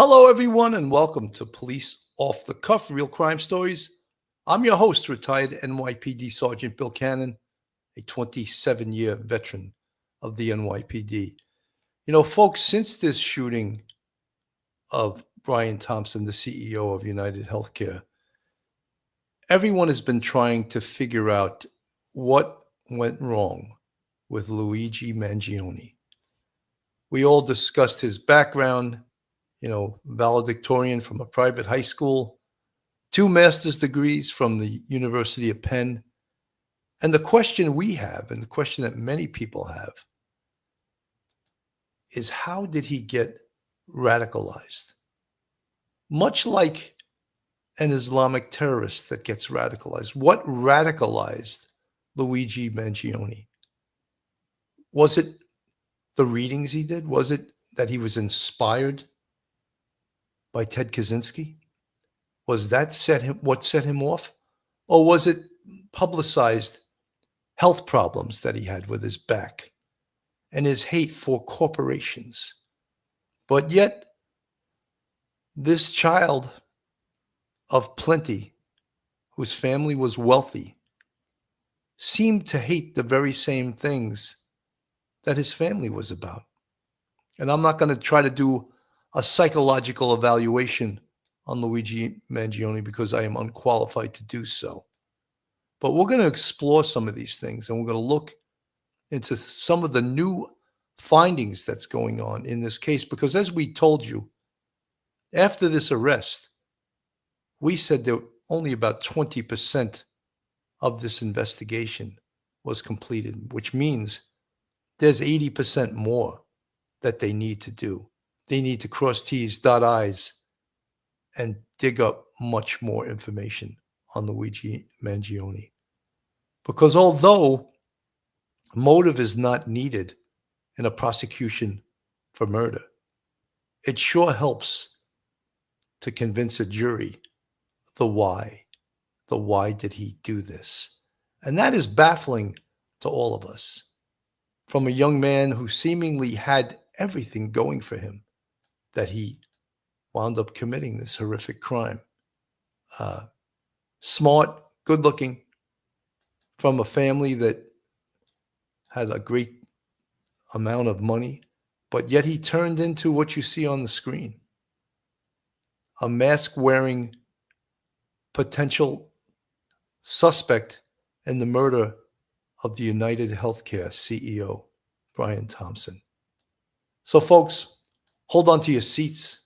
Hello, everyone, and welcome to Police Off the Cuff Real Crime Stories. I'm your host, retired NYPD Sergeant Bill Cannon, a 27-year veteran of the NYPD. You know, folks, since this shooting of Brian Thompson, the CEO of United Healthcare, everyone has been trying to figure out what went wrong with Luigi Mangione. We all discussed his background, valedictorian from a private high school, 2 master's degrees from the University of Penn. And the question we have, and the question that many people have, is how did he get radicalized? Much like an Islamic terrorist that gets radicalized. What radicalized Luigi Mangione? Was it the readings he did? Was it that he was inspired by Ted Kaczynski? Was that what set him off? Or was it publicized health problems that he had with his back and his hate for corporations? But yet, this child of plenty, whose family was wealthy, seemed to hate the very same things that his family was about. And I'm not going to try to do a psychological evaluation on Luigi Mangione because I am unqualified to do so. But we're going to explore some of these things, and we're going to look into some of the new findings that's going on in this case. Because as we told you, after this arrest, we said that only about 20% of this investigation was completed, which means there's 80% more that they need to do. They need to cross T's, dot I's, and dig up much more information on Luigi Mangione. Because although motive is not needed in a prosecution for murder, it sure helps to convince a jury the why. The why did he do this? And that is baffling to all of us. From a young man who seemingly had everything going for him, that he wound up committing this horrific crime. Smart, good looking, from a family that had a great amount of money, but yet he turned into what you see on the screen. A mask-wearing potential suspect in the murder of the United Healthcare CEO, Brian Thompson. So folks, hold on to your seats,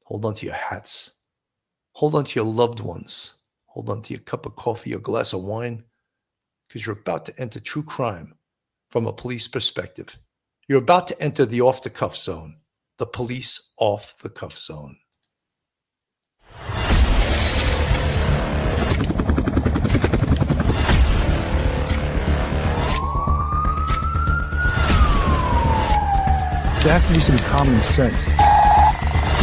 hold on to your hats, hold on to your loved ones, hold on to your cup of coffee or glass of wine, because you're about to enter true crime from a police perspective. You're about to enter the off-the-cuff zone, the police off-the-cuff zone. There has to be some common sense.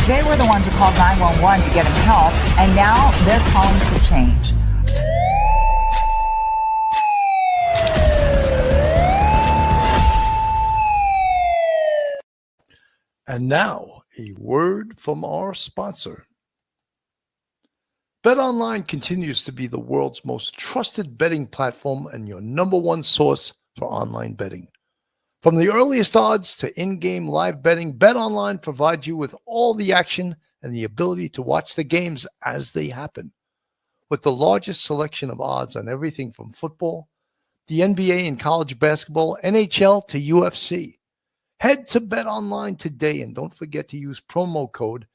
They were the ones who called 911 to get him help, and now they're calling for change. And now, a word from our sponsor. BetOnline continues to be the world's most trusted betting platform and your number one source for online betting. From the earliest odds to in-game live betting, BetOnline provides you with all the action and the ability to watch the games as they happen. With the largest selection of odds on everything from football, the NBA and college basketball, NHL to UFC. Head to BetOnline today and don't forget to use promo code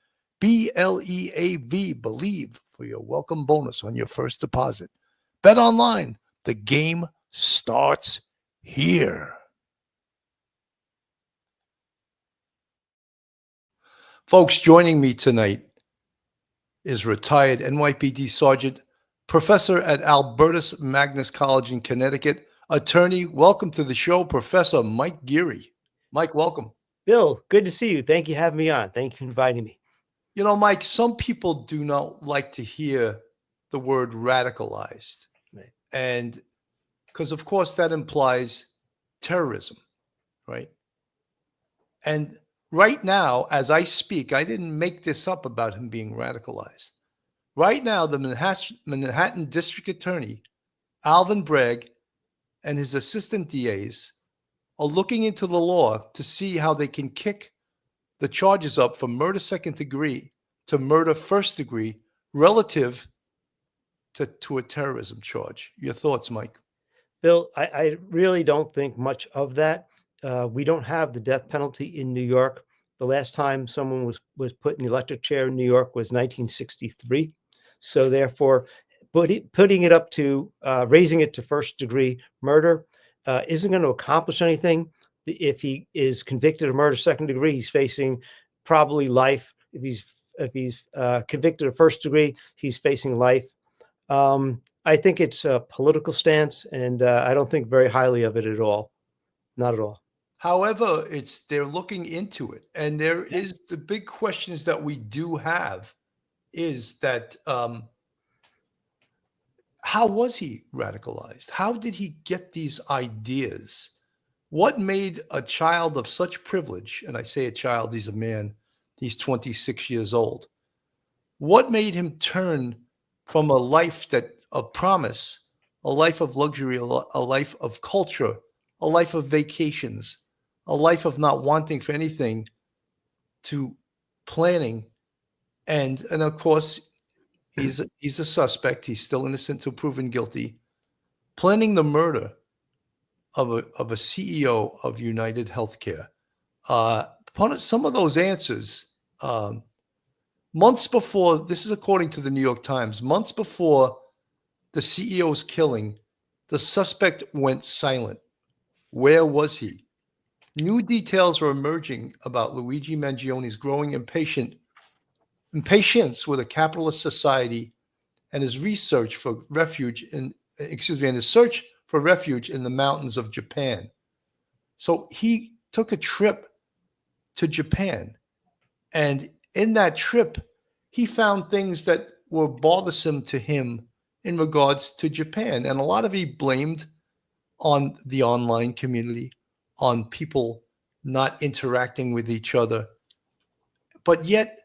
BLEAV, BELIEVE, for your welcome bonus on your first deposit. BetOnline, the game starts here. Folks, joining me tonight is retired NYPD Sergeant, professor at Albertus Magnus College in Connecticut, attorney. Welcome to the show, Professor Mike Geary. Mike, welcome. Bill, good to see you. Thank you for having me on. Thank you for inviting me. You know, Mike, some people do not like to hear the word radicalized. Right. And because, of course, that implies terrorism, right? And Right now, as I speak, I didn't make this up about him being radicalized. Right now, the Manhattan District Attorney, Alvin Bragg, and his assistant DAs are looking into the law to see how they can kick the charges up from murder second degree to murder first degree relative to a terrorism charge. Your thoughts, Mike? Bill, I really don't think much of that. We don't have the death penalty in New York. The last time someone was put in the electric chair in New York was 1963. So therefore, putting it up to raising it to first degree murder isn't going to accomplish anything. If he is convicted of murder second degree, he's facing probably life. If he's convicted of first degree, he's facing life. I think it's a political stance, and I don't think very highly of it at all. Not at all. However, they're looking into it, and there is the big questions that we do have is that how was he radicalized? How did he get these ideas? What made a child of such privilege, and I say a child, he's a man, he's 26 years old. What made him turn from a life of promise, a life of luxury, a life of culture, a life of vacations, a life of not wanting for anything, to planning, and of course, he's a suspect. He's still innocent till proven guilty. Planning the murder of a CEO of United Healthcare. Some of those answers, months before, this is according to the New York Times, months before the CEO's killing, the suspect went silent. Where was he? New details are emerging about Luigi Mangione's growing impatience with a capitalist society and his research for refuge and his search for refuge in the mountains of Japan. So he took a trip to Japan, and in that trip, he found things that were bothersome to him in regards to Japan. And a lot of he blamed on the online community, on people not interacting with each other. But yet,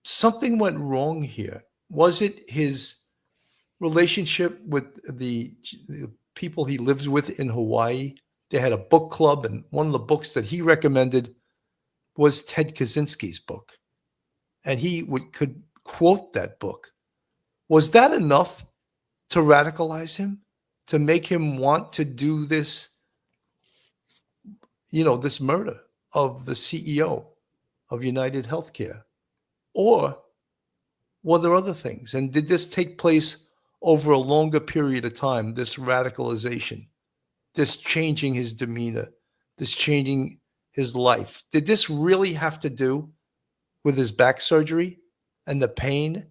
something went wrong here. Was it his relationship with the people he lived with in Hawaii? They had a book club, and one of the books that he recommended was Ted Kaczynski's book. And he could quote that book. Was that enough to radicalize him, to make him want to do this, this murder of the CEO of United Healthcare? Or were there other things? And did this take place over a longer period of time, this radicalization, this changing his demeanor, this changing his life? Did this really have to do with his back surgery and the pain?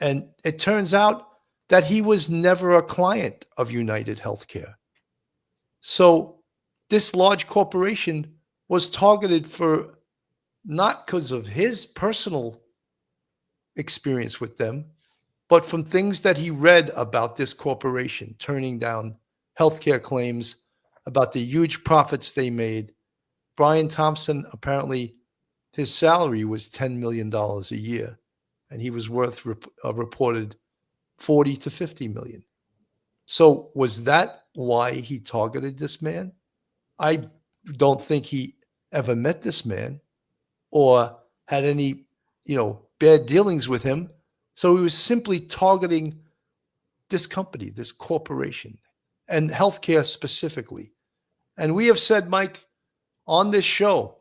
And it turns out that he was never a client of United Healthcare. So this large corporation was targeted for not because of his personal experience with them, but from things that he read about this corporation turning down healthcare claims, about the huge profits they made. Brian Thompson, apparently his salary was $10 million a year, and he was worth a reported 40 to 50 million. So was that why he targeted this man? I don't think he ever met this man or had any, bad dealings with him. So he was simply targeting this company, this corporation, and healthcare specifically. And we have said, Mike, on this show,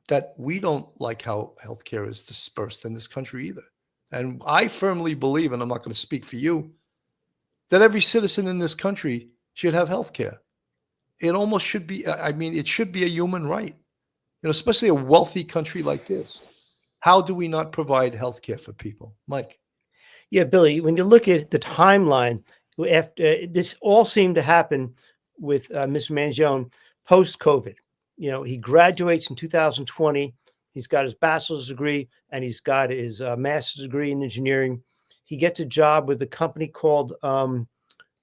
that we don't like how healthcare is dispersed in this country either. And I firmly believe, and I'm not going to speak for you, that every citizen in this country should have healthcare. It almost should be, it should be a human right, especially a wealthy country like this. How do we not provide healthcare for people? Mike? Yeah, Billy, when you look at the timeline, after this all seemed to happen with Mr. Mangione post-COVID. He graduates in 2020. He's got his bachelor's degree and he's got his master's degree in engineering. He gets a job with a company called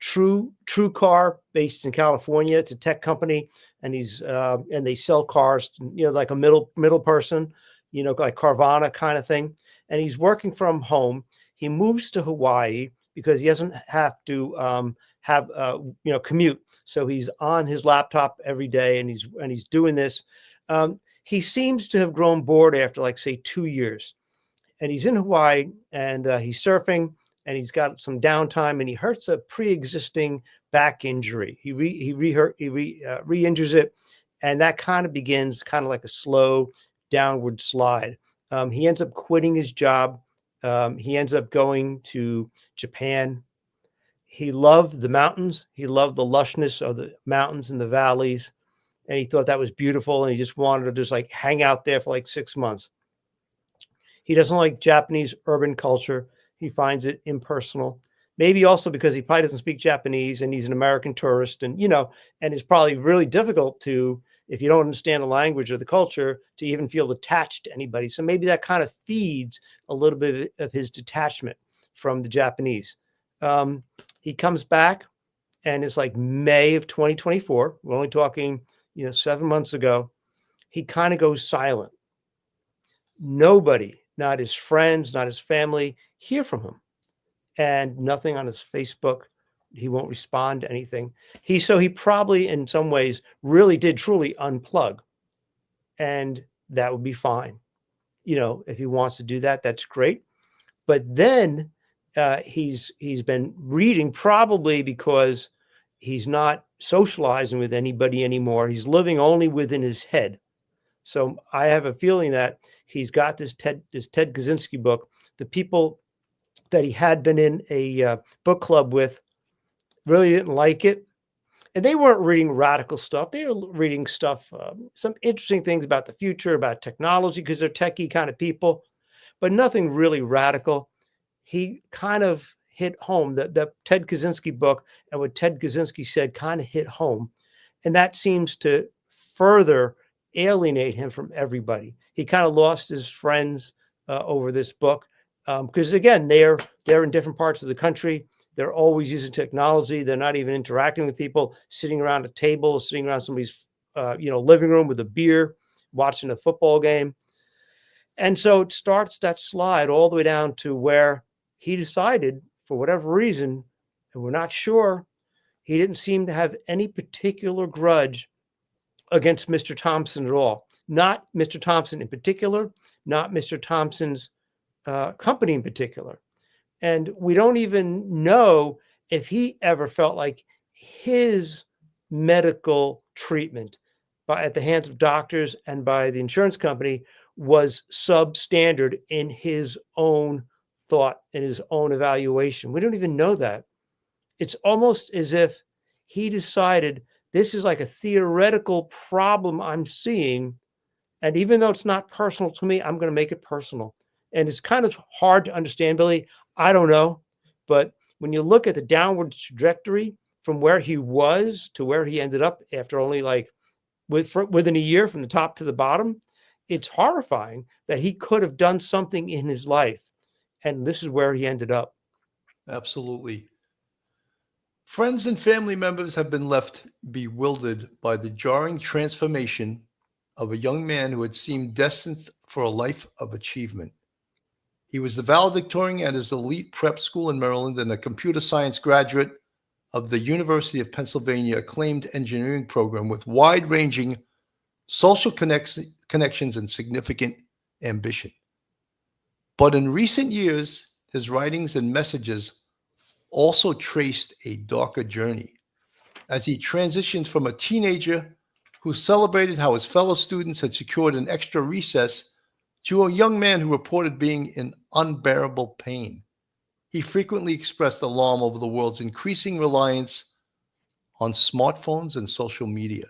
True Car, based in California. It's a tech company, and and they sell cars, like a middle person, like Carvana kind of thing. And he's working from home. He moves to Hawaii because he doesn't have to have commute. So he's on his laptop every day, and he's doing this. He seems to have grown bored after, like, say, 2 years, and he's in Hawaii, and he's surfing, and he's got some downtime, and he hurts a pre-existing back injury. He re-injures it, and that kind of begins kind of like a slow downward slide. He ends up quitting his job. He ends up going to Japan. He loved the mountains. He loved the lushness of the mountains and the valleys, and he thought that was beautiful, and he just wanted to just like hang out there for like 6 months. He doesn't like Japanese urban culture. He finds it impersonal. Maybe also because he probably doesn't speak Japanese, and he's an American tourist, and it's probably really difficult to, if you don't understand the language or the culture, to even feel attached to anybody. So maybe that kind of feeds a little bit of his detachment from the Japanese. He comes back, and it's like May of 2024. We're only talking, 7 months ago. He kind of goes silent. Nobody, not his friends, not his family, hear from him, and nothing on his Facebook. He won't respond to anything. He probably in some ways really did truly unplug, and that would be fine. If he wants to do that, that's great. But then he's been reading, probably because he's not socializing with anybody anymore. He's living only within his head. So I have a feeling that he's got this Ted Kaczynski book. The people that he had been in a book club with really didn't like it. And they weren't reading radical stuff. They were reading stuff, some interesting things about the future, about technology, because they're techie kind of people, but nothing really radical. He kind of hit home. The Ted Kaczynski book and what Ted Kaczynski said kind of hit home. And that seems to further alienate him from everybody. He kind of lost his friends over this book because, again, they're in different parts of the country. They're always using technology. They're not even interacting with people, sitting around a table, sitting around somebody's living room with a beer, watching a football game. And so it starts that slide all the way down to where he decided, for whatever reason, and we're not sure, he didn't seem to have any particular grudge against Mr. Thompson at all. Not Mr. Thompson in particular, not Mr. Thompson's company in particular. And we don't even know if he ever felt like his medical treatment at the hands of doctors and by the insurance company was substandard in his own thought and his own evaluation. We don't even know that. It's almost as if he decided, this is like a theoretical problem I'm seeing, and even though it's not personal to me, I'm going to make it personal. And it's kind of hard to understand, Billy. I don't know. But when you look at the downward trajectory from where he was to where he ended up after only within a year from the top to the bottom, it's horrifying that he could have done something in his life. And this is where he ended up. Absolutely. Friends and family members have been left bewildered by the jarring transformation of a young man who had seemed destined for a life of achievement. He was the valedictorian at his elite prep school in Maryland and a computer science graduate of the University of Pennsylvania acclaimed engineering program with wide-ranging social connections and significant ambition. But in recent years, his writings and messages also traced a darker journey as he transitioned from a teenager who celebrated how his fellow students had secured an extra recess to a young man who reported being in unbearable pain. He frequently expressed alarm over the world's increasing reliance on smartphones and social media.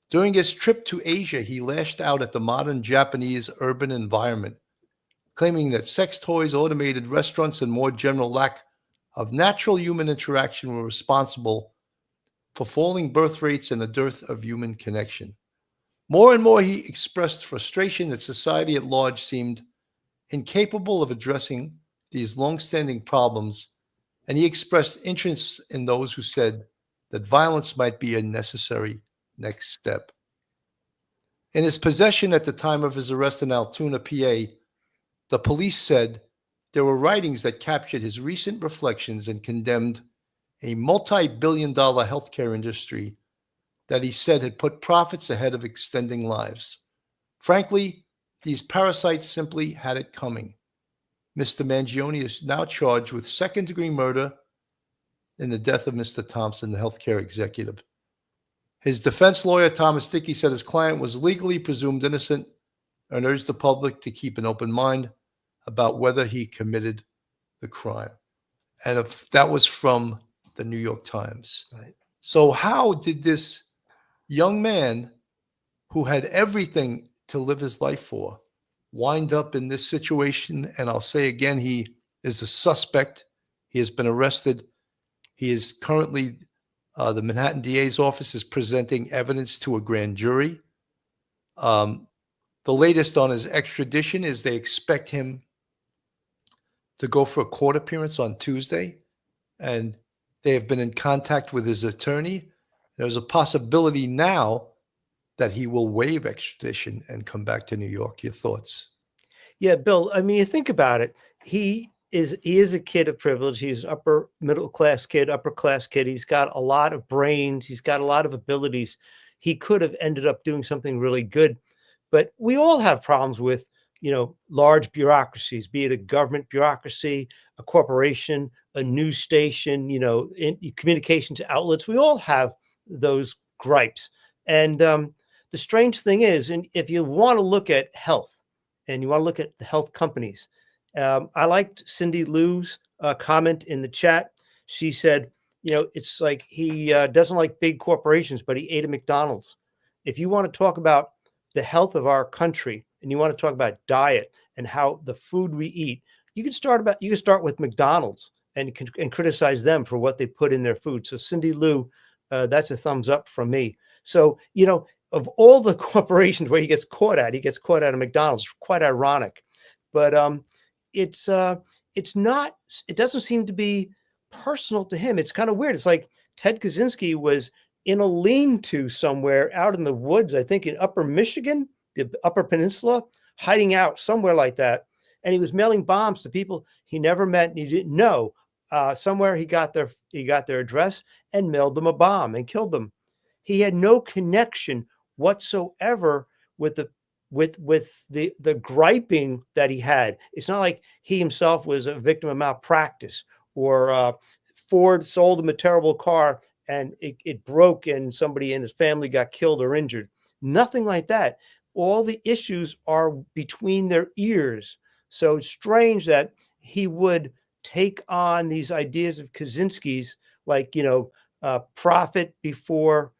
During his trip to Asia, he lashed out at the modern Japanese urban environment, claiming that sex toys, automated restaurants, and more general lack of natural human interaction were responsible for falling birth rates and a dearth of human connection. More and more, he expressed frustration that society at large seemed incapable of addressing these long-standing problems and he expressed interest in those who said that violence might be a necessary next step. In his possession at the time of his arrest in Altoona, PA, the police said there were writings that captured his recent reflections and condemned a multi-billion-dollar healthcare industry that he said had put profits ahead of extending lives. Frankly, these parasites simply had it coming. Mr. Mangione is now charged with second-degree murder in the death of Mr. Thompson, the healthcare executive. His defense lawyer, Thomas Dickey, said his client was legally presumed innocent and urged the public to keep an open mind about whether he committed the crime. And if that was from the New York Times. Right. So how did this young man who had everything to live his life for wind up in this situation? And I'll say again, he is a suspect. He has been arrested. He is currently, the Manhattan DA's office is presenting evidence to a grand jury. The latest on his extradition is they expect him to go for a court appearance on Tuesday, and they have been in contact with his attorney. There's a possibility now that he will waive extradition and come back to New York. Your thoughts? Yeah, Bill, I mean, you think about it. He is a kid of privilege. He's an upper middle class kid, upper class kid. He's got a lot of brains. He's got a lot of abilities. He could have ended up doing something really good. But we all have problems with, large bureaucracies, be it a government bureaucracy, a corporation, a news station, in communications outlets. We all have those gripes. And the strange thing is, and if you want to look at health and you want to look at the health companies, I liked Cindy Lou's comment in the chat. She said, it's like he doesn't like big corporations, but he ate at McDonald's. If you want to talk about the health of our country and you want to talk about diet and how the food we eat, you can start with McDonald's and criticize them for what they put in their food. So Cindy Lou, that's a thumbs up from me. So, of all the corporations where he gets caught at a McDonald's. Quite ironic, but it doesn't seem to be personal to him. It's kind of weird. It's like Ted Kaczynski was in a lean-to somewhere out in the woods, I think in Upper Michigan, the Upper Peninsula, hiding out somewhere like that. And he was mailing bombs to people he never met and he didn't know. Somewhere he got their address and mailed them a bomb and killed them. He had no connection whatsoever with the griping that he had. It's not like he himself was a victim of malpractice or Ford sold him a terrible car and it broke and somebody in his family got killed or injured. Nothing like that. All the issues are between their ears. So it's strange that he would take on these ideas of Kaczynski's, like, profit before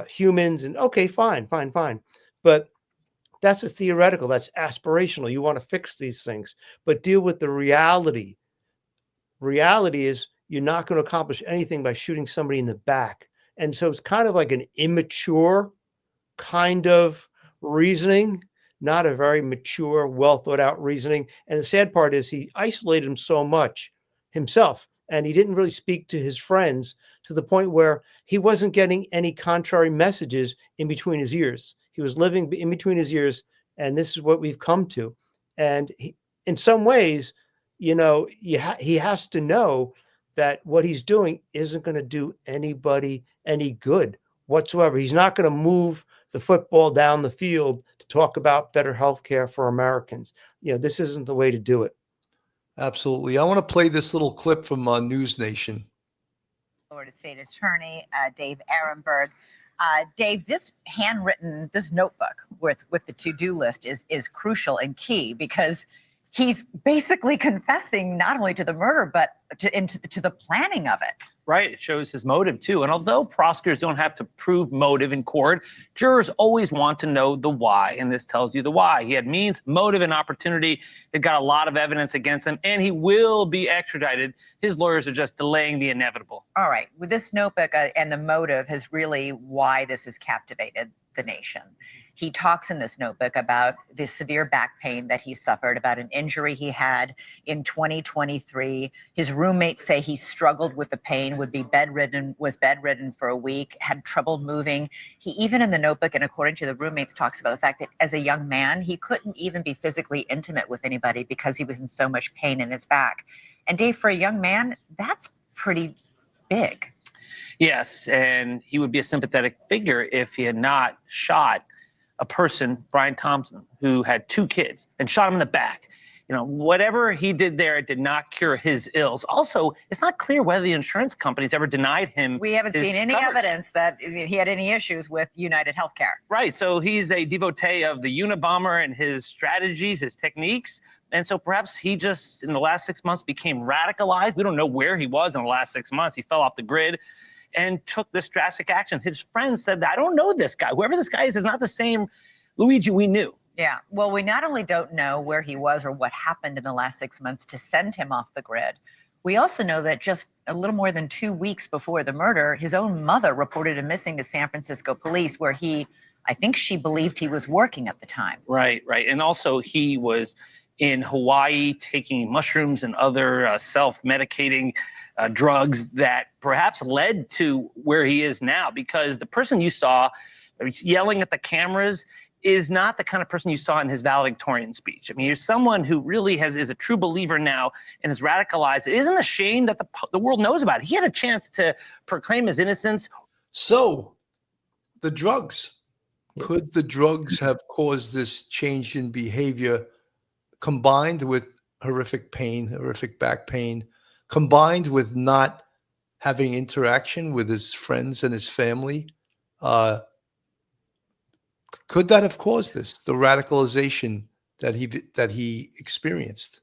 humans. And okay, fine. But that's a theoretical, that's aspirational. You want to fix these things, but deal with the reality. Reality is you're not going to accomplish anything by shooting somebody in the back. And so it's kind of like an immature kind of reasoning, not a very mature, well thought out reasoning. And the sad part is he isolated him so much himself, and he didn't really speak to his friends to the point where he wasn't getting any contrary messages in between his ears. He was living in between his ears, and this is what we've come to. And he, in some ways, he has to know that what he's doing isn't going to do anybody any good whatsoever. He's not going to move the football down the field to talk about better health care for Americans. This isn't the way to do it. Absolutely. I want to play this little clip from News Nation. Florida State Attorney Dave Ehrenberg. Dave, this notebook with the to-do list is crucial and key because he's basically confessing not only to the murder, but to the planning of it. Right. It shows his motive, too. And although prosecutors don't have to prove motive in court, jurors always want to know the why. And this tells you the why. He had means, motive, and opportunity. They've got a lot of evidence against him, and he will be extradited. His lawyers are just delaying the inevitable. All right. With this notebook and the motive is really why this has captivated the nation. He talks in this notebook about the severe back pain that he suffered, about an injury he had in 2023. His roommates say he struggled with the pain, was bedridden for a week, had trouble moving. He even in the notebook, and according to the roommates, talks about the fact that as a young man, he couldn't even be physically intimate with anybody because he was in so much pain in his back. And Dave, for a young man, that's pretty big. Yes, and he would be a sympathetic figure if he had not shot a person, Brian Thompson, who had 2 kids and shot him in the back. You know, whatever he did there, it did not cure his ills. Also, it's not clear whether the insurance companies ever denied him. We haven't seen any coverage. evidence that he had any issues with United Healthcare. Right, so he's a devotee of the Unabomber and his strategies, his techniques. And so perhaps he just, in the last 6 months, became radicalized. We don't know where he was in the last 6 months. He fell off the grid and took this drastic action. His friends said, I don't know this guy. Whoever this guy is not the same Luigi we knew. Yeah, well, we not only don't know where he was or what happened in the last 6 months to send him off the grid, we also know that just a little more than 2 weeks before the murder, his own mother reported him missing to San Francisco police, where I think she believed he was working at the time. Right. And also he was in Hawaii taking mushrooms and other self-medicating drugs that perhaps led to where he is now, because the person you saw yelling at the cameras is not the kind of person you saw in his valedictorian speech. I mean, he's someone who really is a true believer now and is radicalized. It isn't a shame that the world knows about it. He had a chance to proclaim his innocence. So the drugs, could the drugs have caused this change in behavior, combined with horrific pain, horrific back pain, combined with not having interaction with his friends and his family? Could that have caused this, the radicalization that he experienced?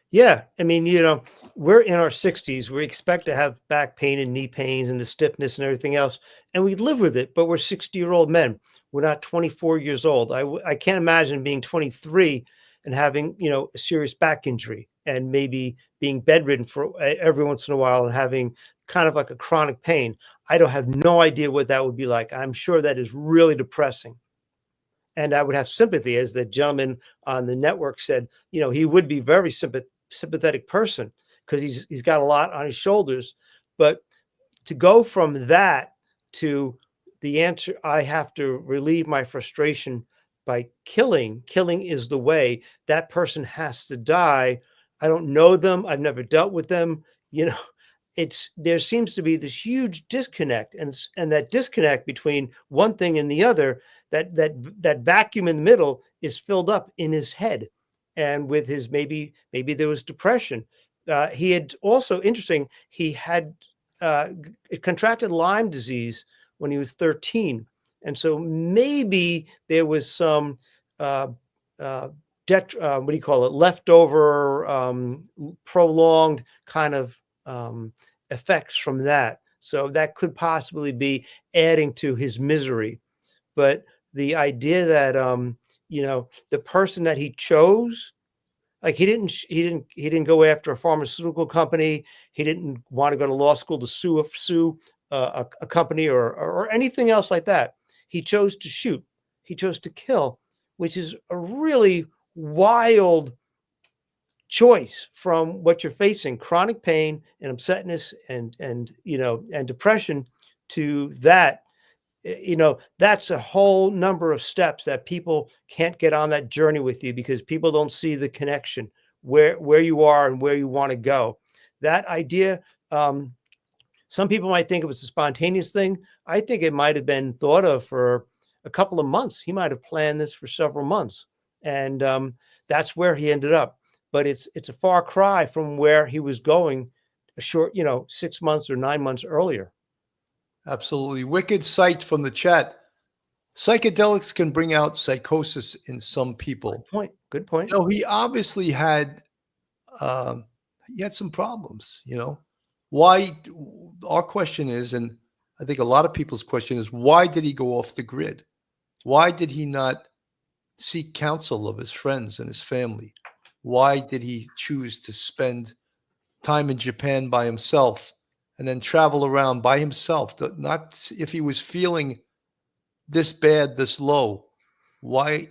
Yeah, I mean, you know, we're in our 60s. We expect to have back pain and knee pains and the stiffness and everything else, and we live with it. But we're 60-year-old men. We're not 24 years old. I can't imagine being 23 and having, you know, a serious back injury and maybe being bedridden for every once in a while and having kind of like a chronic pain. I don't have no idea what that would be like. I'm sure that is really depressing. And I would have sympathy, as the gentleman on the network said, you know, he would be very sympathetic person because he's got a lot on his shoulders. But to go from that to the answer, I have to relieve my frustration by killing is the way. That person has to die. I don't know them. I've never dealt with them. You know, there seems to be this huge disconnect, and that disconnect between one thing and the other, that vacuum in the middle is filled up in his head, and with his maybe there was depression. He had also, interesting, he had contracted Lyme disease when he was 13, and so maybe there was some leftover prolonged kind of effects from that. So that could possibly be adding to his misery. But the idea that you know, the person that he chose, like he didn't go after a pharmaceutical company. He didn't want to go to law school to sue a company or anything else like that. He chose to shoot. He chose to kill, which is a really wild choice from what you're facing: chronic pain and upsetness and you know, and depression, to that. You know, that's a whole number of steps that people can't get on that journey with you because people don't see the connection where you are and where you want to go. That idea, some people might think it was a spontaneous thing. I think it might have been thought of for a couple of months. He might have planned this for several months, and that's where he ended up. But it's a far cry from where he was going a short, you know, 6 months or 9 months earlier. Absolutely. Wicked sight from the chat. Psychedelics can bring out psychosis in some people. Good point. You know, he obviously had some problems, you know. Why? Our question is, and I think a lot of people's question is, why did he go off the grid? Why did he not seek counsel of his friends and his family? Why did he choose to spend time in Japan by himself and then travel around by himself? Not if he was feeling this bad, this low, why,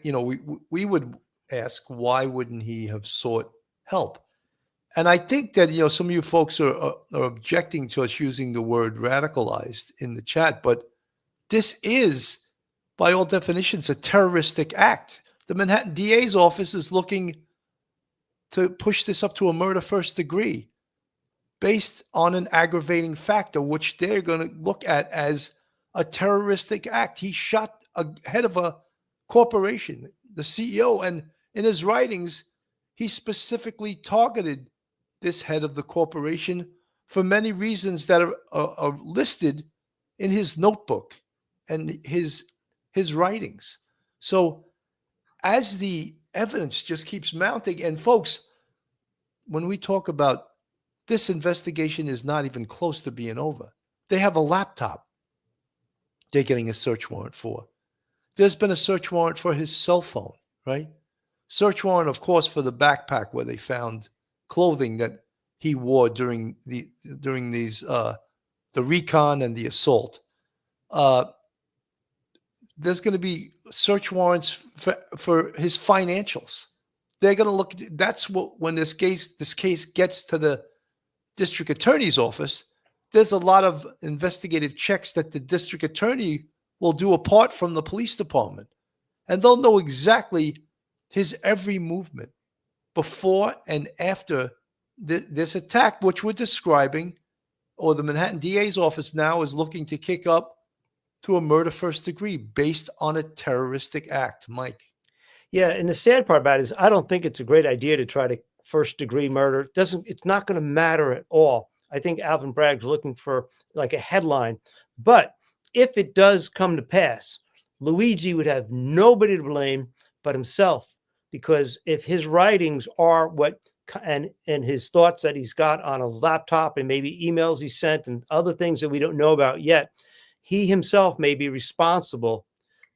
we would ask, why wouldn't he have sought help? And I think that, some of you folks are objecting to us using the word radicalized in the chat, but this is, by all definitions, a terroristic act. The Manhattan DA's office is looking to push this up to a murder first degree based on an aggravating factor, which they're going to look at as a terroristic act. He shot a head of a corporation, the CEO, and in his writings, he specifically targeted this head of the corporation for many reasons that are listed in his notebook and his writings. So as the evidence just keeps mounting, and folks, when we talk about this investigation is not even close to being over. They have a laptop they're getting a search warrant for. There's been a search warrant for his cell phone, right? Search warrant, of course, for the backpack where they found clothing that he wore during the recon and the assault. There's going to be search warrants for his financials. They're going to look. That's what, when this case gets to the district attorney's office, there's a lot of investigative checks that the district attorney will do apart from the police department, and they'll know exactly his every movement before and after this attack, which we're describing, or the Manhattan DA's office now is looking to kick up to a murder first degree based on a terroristic act. Mike. Yeah, and the sad part about it is I don't think it's a great idea to try to first degree murder. It's not going to matter at all. I think Alvin Bragg's looking for like a headline. But if it does come to pass, Luigi would have nobody to blame but himself, because if his writings are what and his thoughts that he's got on a laptop and maybe emails he sent and other things that we don't know about yet, he himself may be responsible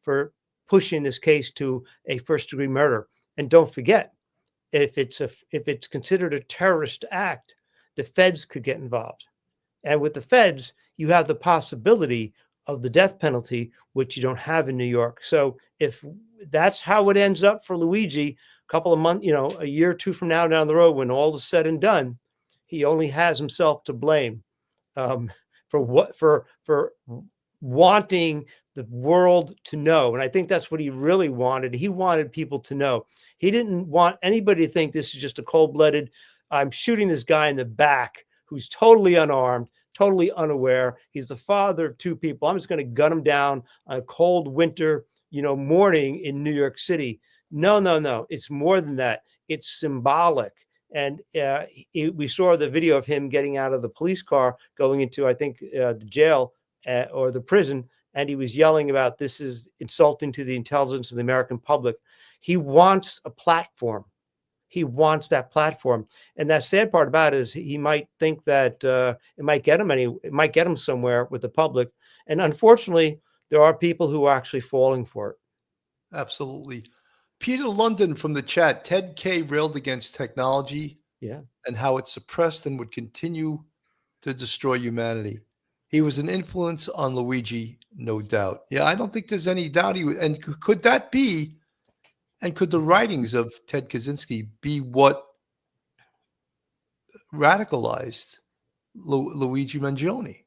for pushing this case to a first degree murder. And don't forget, if it's considered a terrorist act, the feds could get involved. And with the feds, you have the possibility of the death penalty, which you don't have in New York. So if that's how it ends up for Luigi, a couple of months, a year or two from now down the road, when all is said and done, he only has himself to blame for wanting the world to know. And I think that's what he really wanted. He wanted people to know. He didn't want anybody to think this is just a cold-blooded, I'm shooting this guy in the back who's totally unarmed, totally unaware. He's the father of two people. I'm just going to gun him down on a cold winter, morning in New York City. No. It's more than that. It's symbolic. And we saw the video of him getting out of the police car, going into, I think, the jail or the prison. And he was yelling about, this is insulting to the intelligence of the American public. He wants a platform. He wants that platform. And that sad part about it is he might think that it might get him somewhere with the public. And unfortunately, there are people who are actually falling for it. Absolutely. Peter London from the chat, Ted K railed against technology and how it suppressed and would continue to destroy humanity. He was an influence on Luigi, no doubt. Yeah, I don't think there's any doubt he would. And could that be, and could the writings of Ted Kaczynski be what radicalized Luigi Mangione?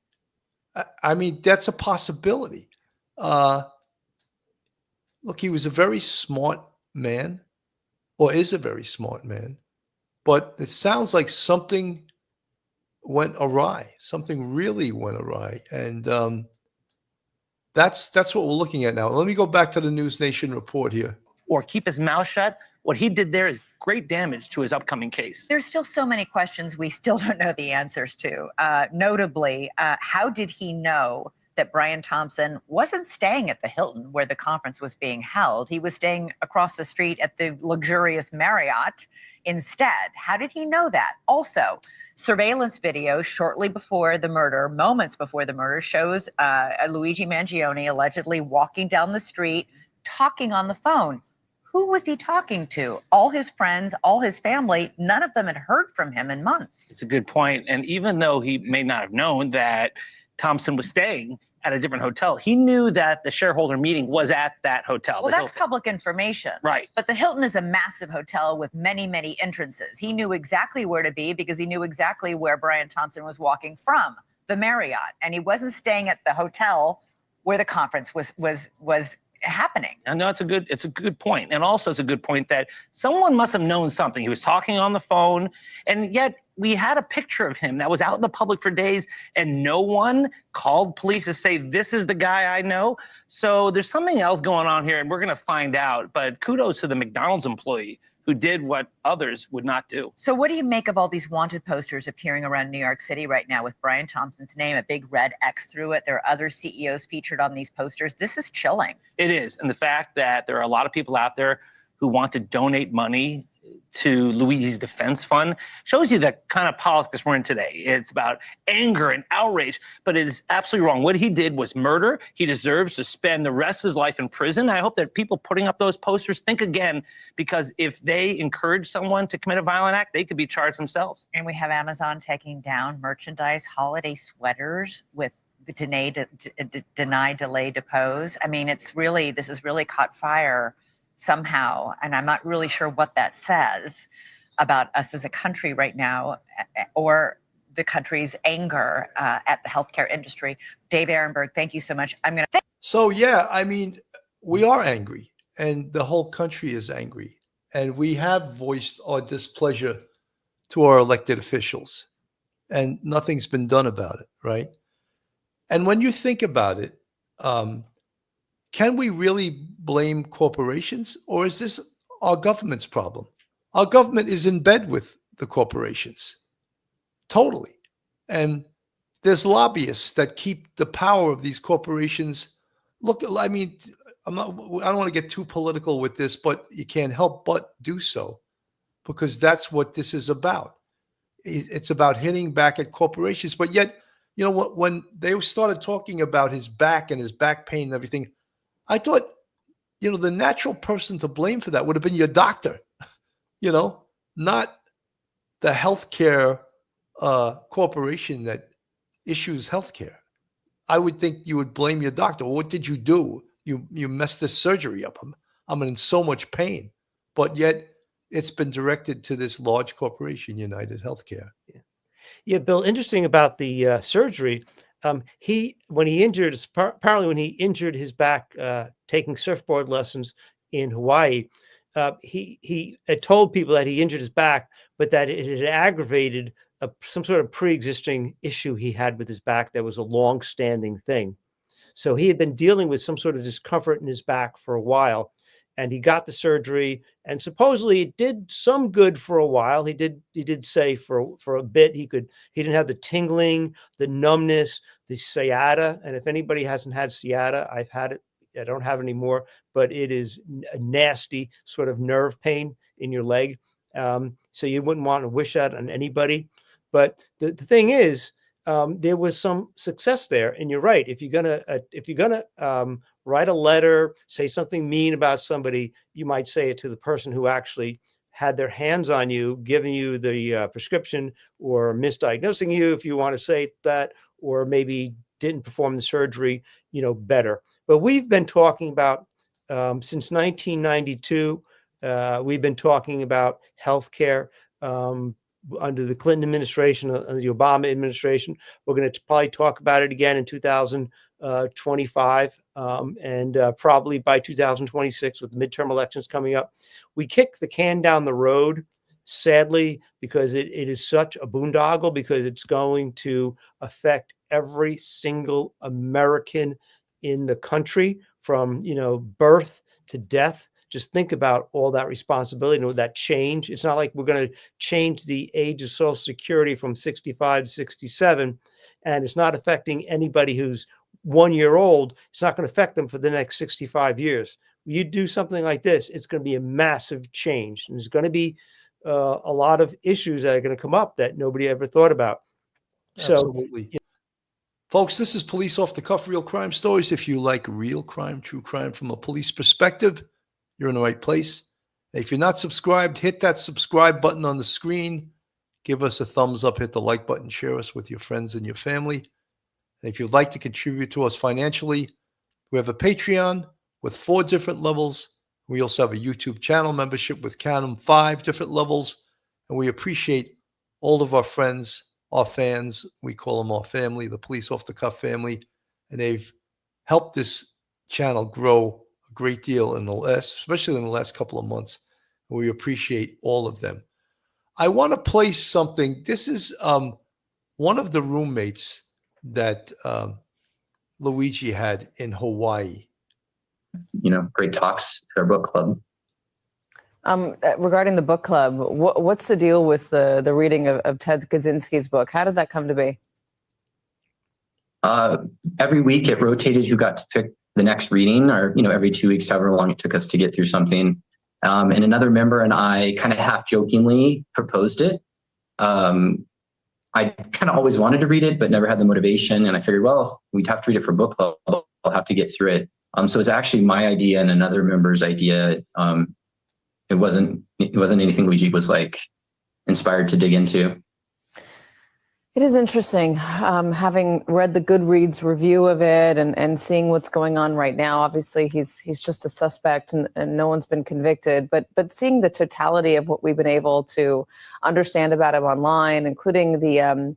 I mean, that's a possibility. Look, he was a very smart man, or is a very smart man, but it sounds like something went awry. Something really went awry. And that's what we're looking at now. Let me go back to the News Nation report here. Or keep his mouth shut. What he did there is great damage to his upcoming case. There's still so many questions we still don't know the answers to. Notably, how did he know that Brian Thompson wasn't staying at the Hilton where the conference was being held? He was staying across the street at the luxurious Marriott instead. How did he know that? Also, surveillance video shortly before the murder, moments before the murder, shows Luigi Mangione allegedly walking down the street, talking on the phone. Who was he talking to? All his friends, all his family, none of them had heard from him in months. It's a good point. And even though he may not have known that Thompson was staying at a different hotel. He knew that the shareholder meeting was at that hotel. Well, the that's Hilton. public information. Right. But the Hilton is a massive hotel with many, many entrances. He knew exactly where to be because he knew exactly where Brian Thompson was walking from, the Marriott. And he wasn't staying at the hotel where the conference was happening. And no, it's a good point. And also it's a good point that someone must have known something. He was talking on the phone, and yet we had a picture of him that was out in the public for days, and no one called police to say, this is the guy I know. So there's something else going on here, and we're going to find out. But kudos to the McDonald's employee who did what others would not do. So what do you make of all these wanted posters appearing around New York City right now with Brian Thompson's name, a big red X through it? There are other CEOs featured on these posters. This is chilling. It is. And the fact that there are a lot of people out there who want to donate money to Luigi's defense fund shows you the kind of politics we're in today. It's about anger and outrage, but it is absolutely wrong. What he did was murder. He deserves to spend the rest of his life in prison. I hope that people putting up those posters think again, because if they encourage someone to commit a violent act, they could be charged themselves. And we have Amazon taking down merchandise, holiday sweaters with the deny, delay, depose. I mean, this has really caught fire somehow, and I'm not really sure what that says about us as a country right now, or the country's anger at the healthcare industry. Dave Ehrenberg, thank you so much. So, yeah, I mean, we are angry, and the whole country is angry, and we have voiced our displeasure to our elected officials, and nothing's been done about it, right? And when you think about it, can we really blame corporations, or is this our government's problem? Our government is in bed with the corporations, totally. And there's lobbyists that keep the power of these corporations. Look, I mean, I don't want to get too political with this, but you can't help but do so, because that's what this is about. It's about hitting back at corporations. But yet, you know what, when they started talking about his back and his back pain and everything, I thought, you know, the natural person to blame for that would have been your doctor, you know, not the healthcare corporation that issues healthcare. I would think you would blame your doctor. Well, what did you do? You messed this surgery up. I'm in so much pain. But yet it's been directed to this large corporation, United Healthcare. Yeah, Bill, interesting about the surgery. When he injured his back taking surfboard lessons in Hawaii, he had told people that he injured his back, but that it had aggravated some sort of pre-existing issue he had with his back that was a long-standing thing. So he had been dealing with some sort of discomfort in his back for a while, and he got the surgery, and supposedly it did some good for a while. He did say for a bit he didn't have the tingling, the numbness, the sciatica. And if anybody hasn't had sciatica, I've had it. I don't have it anymore, but it is a nasty sort of nerve pain in your leg. So you wouldn't want to wish that on anybody. But the thing is, there was some success there, and you're right. If you're gonna write a letter, say something mean about somebody, you might say it to the person who actually had their hands on you, giving you the prescription, or misdiagnosing you, if you want to say that, or maybe didn't perform the surgery, better. But we've been talking about since 1992. We've been talking about healthcare. Under the Clinton administration, under the Obama administration. We're going to probably talk about it again in 2025, and probably by 2026 with the midterm elections coming up. We kick the can down the road, sadly, because it is such a boondoggle, because it's going to affect every single American in the country, from birth to death. Just think about all that responsibility and that change. It's not like we're going to change the age of Social Security from 65 to 67, and it's not affecting anybody who's 1 year old. It's not going to affect them for the next 65 years. You do something like this, it's going to be a massive change. And there's going to be a lot of issues that are going to come up that nobody ever thought about. Absolutely. Folks, this is Police Off the Cuff, Real Crime Stories. If you like real crime, true crime from a police perspective, you're in the right place. If you're not subscribed, hit that subscribe button on the screen. Give us a thumbs up, hit the like button, share us with your friends and your family. And if you'd like to contribute to us financially, we have a Patreon with 4 different levels. We also have a YouTube channel membership with Cannon, 5 different levels. And we appreciate all of our friends, our fans. We call them our family, the Police Off the Cuff family. And they've helped this channel grow a great deal especially in the last couple of months. And we appreciate all of them. I want to play something. This is one of the roommates that Luigi had in Hawaii. Great talks at our book club. Regarding the book club, what's the deal with the reading of Ted Kaczynski's book? How did that come to be? Every week it rotated who got to pick the next reading, or every 2 weeks, however long it took us to get through something. And another member and I kind of half jokingly proposed it. I kind of always wanted to read it, but never had the motivation. And I figured, well, if we'd have to read it for book club, I'll have to get through it. So it was actually my idea and another member's idea. It wasn't anything Luigi was inspired to dig into. It is interesting, having read the Goodreads review of it and seeing what's going on right now. Obviously, he's just a suspect and no one's been convicted. But seeing the totality of what we've been able to understand about him online, including the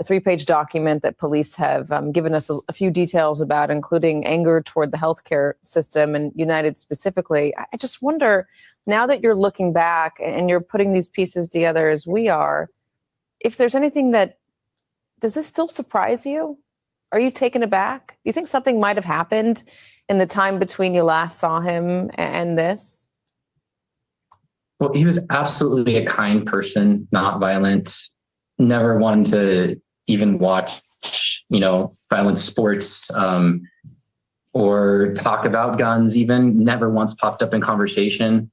3-page document that police have given us a few details about, including anger toward the healthcare system and United specifically. I just wonder, now that you're looking back and you're putting these pieces together as we are, if there's anything does this still surprise you? Are you taken aback? Do you think something might have happened in the time between you last saw him and this? Well, he was absolutely a kind person, not violent, never wanted to even watch, violent sports or talk about guns, even never once popped up in conversation.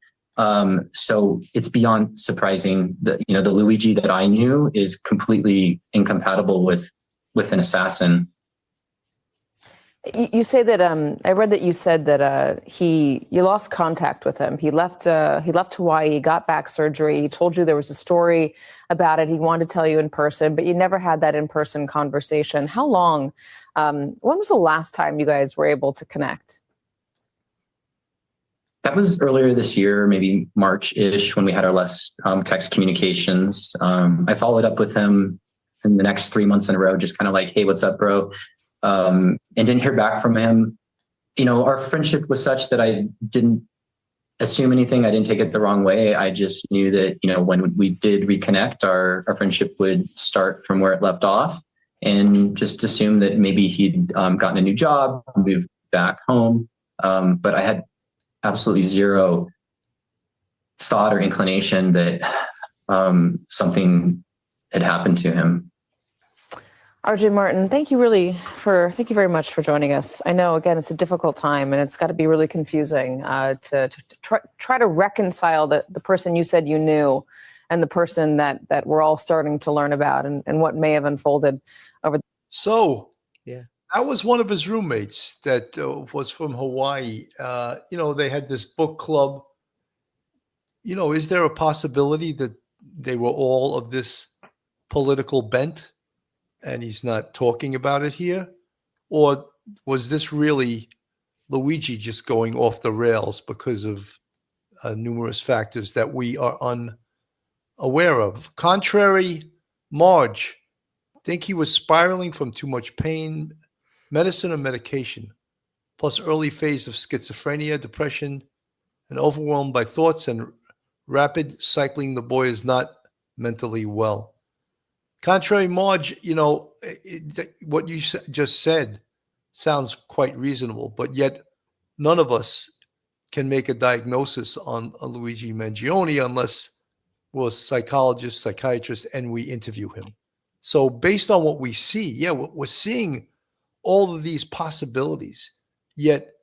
So it's beyond surprising that, the Luigi that I knew is completely incompatible with an assassin. You say that, I read that you said that you lost contact with him. He left Hawaii, he got back surgery. He told you there was a story about it. He wanted to tell you in person, but you never had that in-person conversation. How long, when was the last time you guys were able to connect? That was earlier this year, maybe March-ish, when we had our last text communications. I followed up with him in the next 3 months in a row, just kind of hey, what's up, bro? And didn't hear back from him. Our friendship was such that I didn't assume anything. I didn't take it the wrong way. I just knew that, when we did reconnect, our friendship would start from where it left off, and just assume that maybe he'd gotten a new job, moved back home. But I had absolutely zero thought or inclination that something had happened to him. RJ Martin, thank you very much for joining us. I know, again, it's a difficult time and it's got to be really confusing to try to reconcile the person you said you knew and the person that we're all starting to learn about and what may have unfolded over. So, Yeah. That was one of his roommates that was from Hawaii. They had this book club. Is there a possibility that they were all of this political bent and he's not talking about it here? Or was this really Luigi just going off the rails because of numerous factors that we are unaware of? Contrary, Marge, think he was spiraling from too much pain, medicine or medication, plus early phase of schizophrenia, depression, and overwhelmed by thoughts and rapid cycling. The boy is not mentally well. Contrary, Marge, what you just said sounds quite reasonable, but yet none of us can make a diagnosis on a Luigi Mangione unless we're psychologists, psychiatrists, and we interview him. So based on what we see, we're seeing all of these possibilities, yet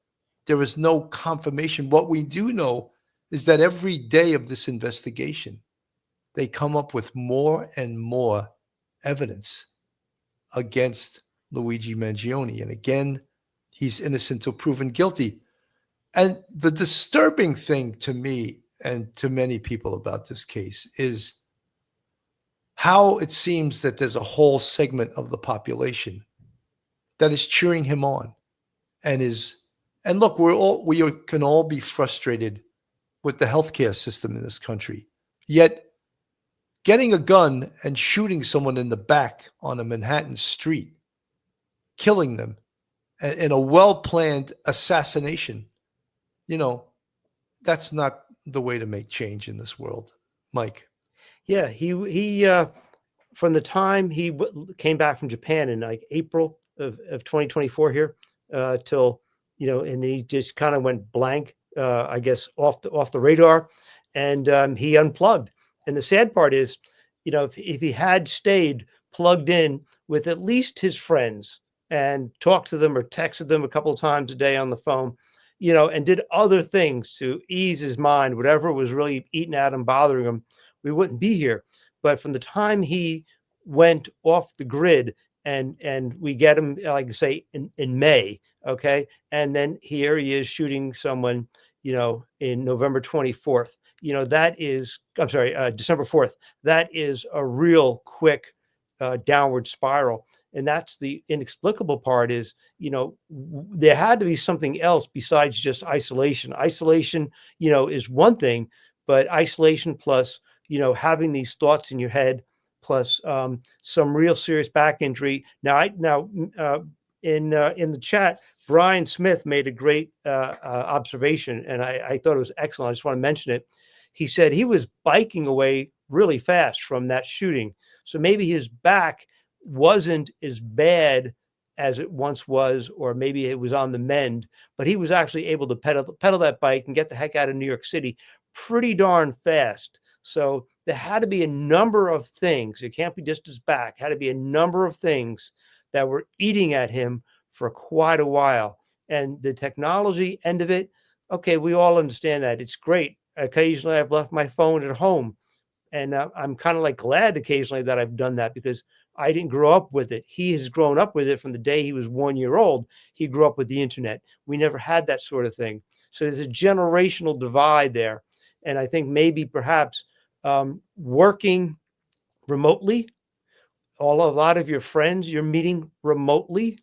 there is no confirmation. What we do know is that every day of this investigation, they come up with more and more evidence against Luigi Mangione. And again, he's innocent till proven guilty. And the disturbing thing to me and to many people about this case is how it seems that there's a whole segment of the population that is cheering him on and look, we can all be frustrated with the healthcare system in this country. Yet getting a gun and shooting someone in the back on a Manhattan street, killing them in a well-planned assassination, that's not the way to make change in this world, Mike. Yeah, he from the time he came back from Japan in like April of 2024 here till and he just kind of went blank, I guess off the radar, and he unplugged. And the sad part is, if he had stayed plugged in with at least his friends and talked to them or texted them a couple of times a day on the phone, and did other things to ease his mind, whatever was really eating at him, bothering him, we wouldn't be here. But from the time he went off the grid and we get him, like I say, in May, okay, and then here he is shooting someone, in November 24th. That is, I'm sorry, December 4th. That is a real quick downward spiral. And that's the inexplicable part is, there had to be something else besides just isolation. Isolation, is one thing, but isolation plus, having these thoughts in your head, plus some real serious back injury. Now, in the chat, Brian Smith made a great observation, and I thought it was excellent. I just want to mention it. He said he was biking away really fast from that shooting. So maybe his back wasn't as bad as it once was, or maybe it was on the mend, but he was actually able to pedal that bike and get the heck out of New York City pretty darn fast. So there had to be a number of things. It can't be just his back. Had to be a number of things that were eating at him for quite a while. And the technology end of it, okay, we all understand that. It's great. Occasionally I've left my phone at home, and I'm kind of like glad occasionally that I've done that, because I didn't grow up with it. He has grown up with it from the day he was 1 year old. He grew up with the internet. We never had that sort of thing. So there's a generational divide there. And I think maybe perhaps working remotely, a lot of your friends you're meeting remotely,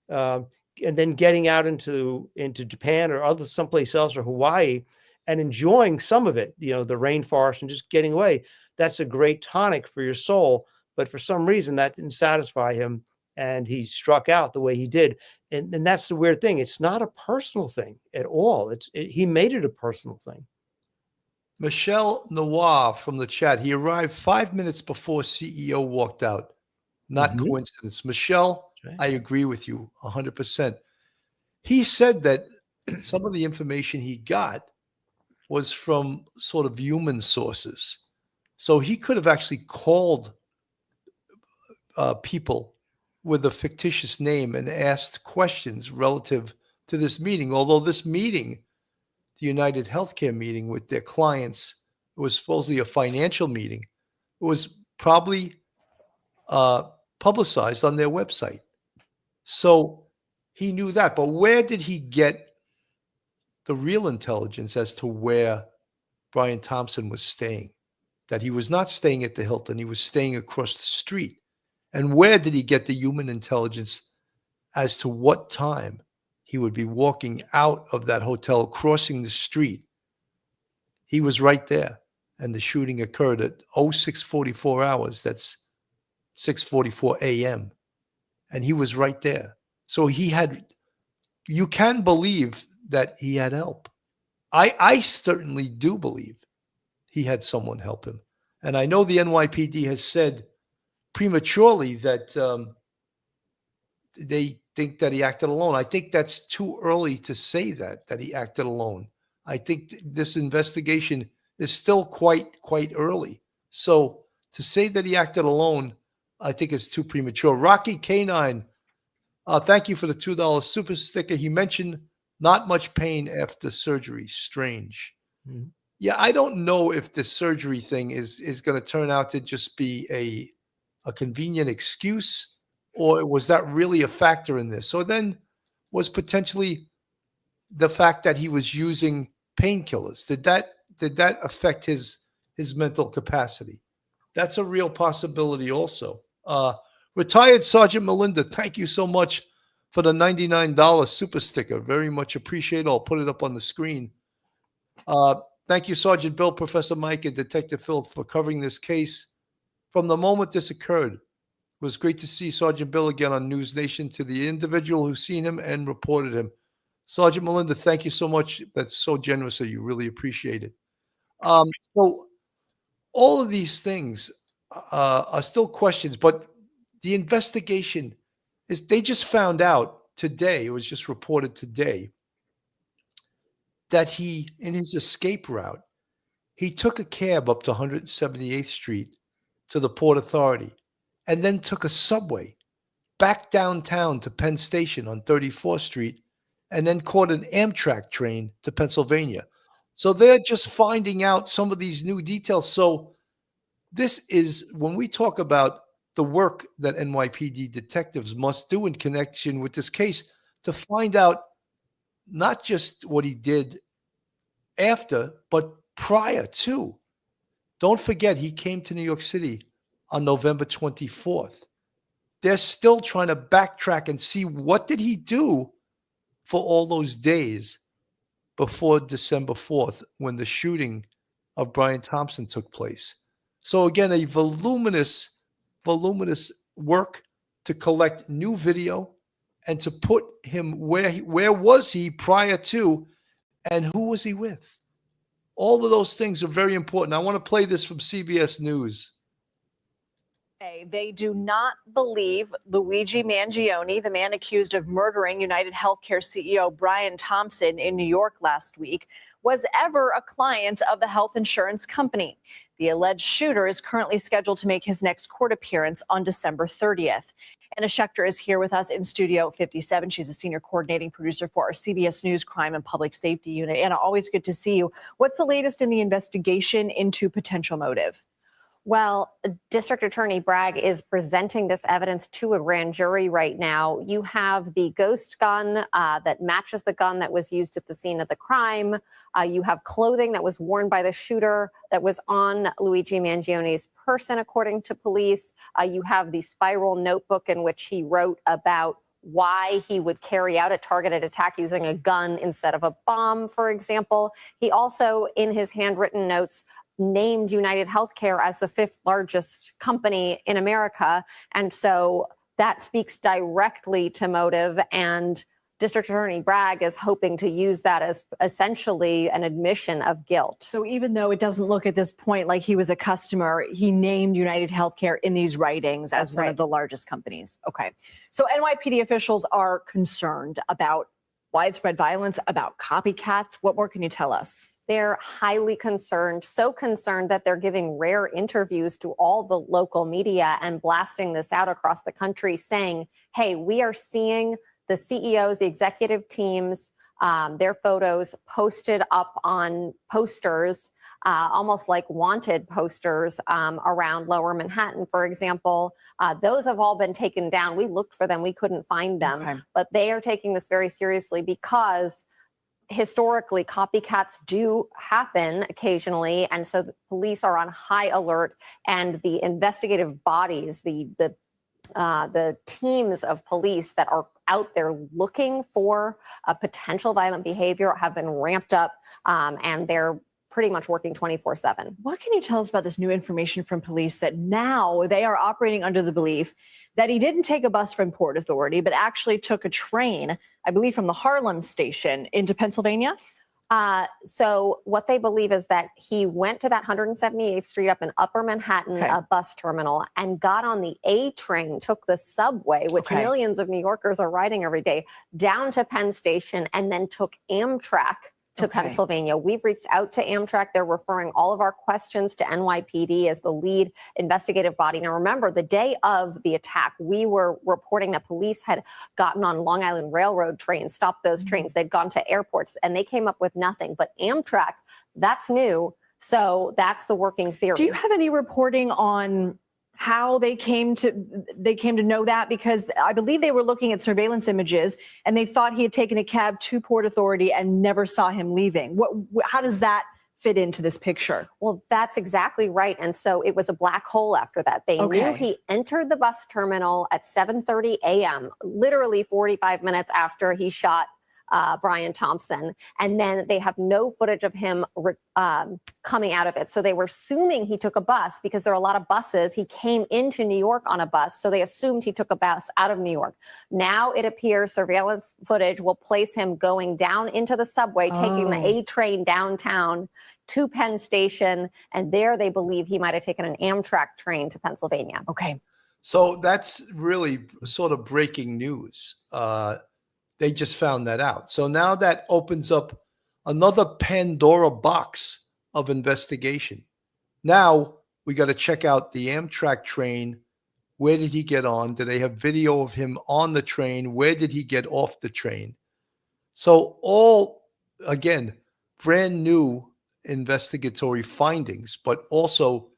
and then getting out into Japan or someplace else, or Hawaii, and enjoying some of it, the rainforest, and just getting away. That's a great tonic for your soul. But for some reason that didn't satisfy him, and he struck out the way he did. And that's the weird thing. It's not a personal thing at all. He made it a personal thing. Michelle Noir from the chat. He arrived 5 minutes before CEO walked out. Not coincidence. Michelle, Right. I agree with you 100%. He said that some of the information he got was from sort of human sources. So he could have actually called people with a fictitious name and asked questions relative to this meeting. Although this meeting, the United Healthcare meeting with their clients, it was supposedly a financial meeting. It was probably publicized on their website. So he knew that. But where did he get the real intelligence as to where Brian Thompson was staying? That he was not staying at the Hilton. He was staying across the street. And where did he get the human intelligence as to what time he would be walking out of that hotel, crossing the street? He was right there. And the shooting occurred at 0644 hours. That's 6:44 a.m. And he was right there. So you can believe that he had help. I certainly do believe he had someone help him. And I know the NYPD has said prematurely that they think that he acted alone. I think that's too early to say that he acted alone. I think this investigation is still quite early. So to say that he acted alone, I think is too premature. Rocky K9, thank you for the $2 super sticker. He mentioned not much pain after surgery. Strange. Mm-hmm. Yeah, I don't know if the surgery thing is going to turn out to just be a convenient excuse, or was that really a factor in this? So then was potentially the fact that he was using painkillers. Did that affect his mental capacity? That's a real possibility also. Retired Sergeant Melinda, thank you so much for the $99 super sticker. Very much appreciate it. I'll put it up on the screen. Thank you, Sergeant Bill, Professor Mike, and Detective Phil for covering this case. From the moment this occurred, it was great to see Sergeant Bill again on News Nation. To the individual who's seen him and reported him, Sergeant Melinda, thank you so much. That's so generous of you. Really appreciate it. So all of these things are still questions, but the investigation is, they just found out today, it was just reported today, that he, in his escape route, he took a cab up to 178th Street to the Port Authority and then took a subway back downtown to Penn Station on 34th Street and then caught an Amtrak train to Pennsylvania. So they're just finding out some of these new details. So this is, when we talk about the work that NYPD detectives must do in connection with this case, to find out not just what he did after, but prior to. Don't forget, he came to New York City on November 24th. They're still trying to backtrack and see, what did he do for all those days before December 4th, when the shooting of Brian Thompson took place. So again, a voluminous work to collect new video and to put him where was he prior to, and who was he with? All of those things are very important. I want to play this from CBS News. They do not believe Luigi Mangione, the man accused of murdering United Healthcare CEO Brian Thompson in New York last week, was ever a client of the health insurance company. The alleged shooter is currently scheduled to make his next court appearance on December 30th. Anna Schechter is here with us in Studio 57. She's a senior coordinating producer for our CBS News Crime and Public Safety Unit. Anna, always good to see you. What's the latest in the investigation into potential motive? Well, District Attorney Bragg is presenting this evidence to a grand jury right now. You have the ghost gun that matches the gun that was used at the scene of the crime. You have clothing that was worn by the shooter that was on Luigi Mangione's person, according to police. You have the spiral notebook in which he wrote about why he would carry out a targeted attack using a gun instead of a bomb, for example. He also, in his handwritten notes, named United Healthcare as the 5th largest company in America. And so that speaks directly to motive. And District Attorney Bragg is hoping to use that as essentially an admission of guilt. So even though it doesn't look at this point like he was a customer, he named United Healthcare in these writings as one of the largest companies. Okay. So NYPD officials are concerned about widespread violence, about copycats. What more can you tell us? They're highly concerned, so concerned that they're giving rare interviews to all the local media and blasting this out across the country, saying, hey, we are seeing the CEOs, the executive teams, their photos posted up on posters, almost like wanted posters around Lower Manhattan, for example. Those have all been taken down. We looked for them. We couldn't find them. Okay. But they are taking this very seriously because historically, copycats do happen occasionally. And so the police are on high alert, and the investigative bodies, the teams of police that are out there looking for potential violent behavior have been ramped up, and they're pretty much working 24/7. What can you tell us about this new information from police that now they are operating under the belief that he didn't take a bus from Port Authority, but actually took a train, I believe, from the Harlem station into Pennsylvania? So what they believe is that he went to that 178th Street up in Upper Manhattan bus terminal and got on the A train, took the subway, which millions of New Yorkers are riding every day, down to Penn Station, and then took Amtrak to Pennsylvania. We've reached out to Amtrak. They're referring all of our questions to NYPD as the lead investigative body. Now, remember, the day of the attack, we were reporting that police had gotten on Long Island Railroad trains, stopped those trains. They'd gone to airports, and they came up with nothing. But Amtrak, that's new. So that's the working theory. Do you have any reporting on how they came to know that? Because I believe they were looking at surveillance images and they thought he had taken a cab to Port Authority and never saw him leaving. How does that fit into this picture? Well, that's exactly right. And so it was a black hole after that. They knew Okay. he entered the bus terminal at 7:30 a.m., literally 45 minutes after he shot Brian Thompson. And then they have no footage of him coming out of it. So they were assuming he took a bus because there are a lot of buses. He came into New York on a bus. So they assumed he took a bus out of New York. Now it appears surveillance footage will place him going down into the subway, taking the A train downtown to Penn Station. And there they believe he might have taken an Amtrak train to Pennsylvania. Okay. So that's really sort of breaking news. They just found that out. So now that opens up another Pandora box of investigation. Now we got to check out the Amtrak train. Where did he get on? Do they have video of him on the train? Where did he get off the train? So all, again, brand new investigatory findings, but also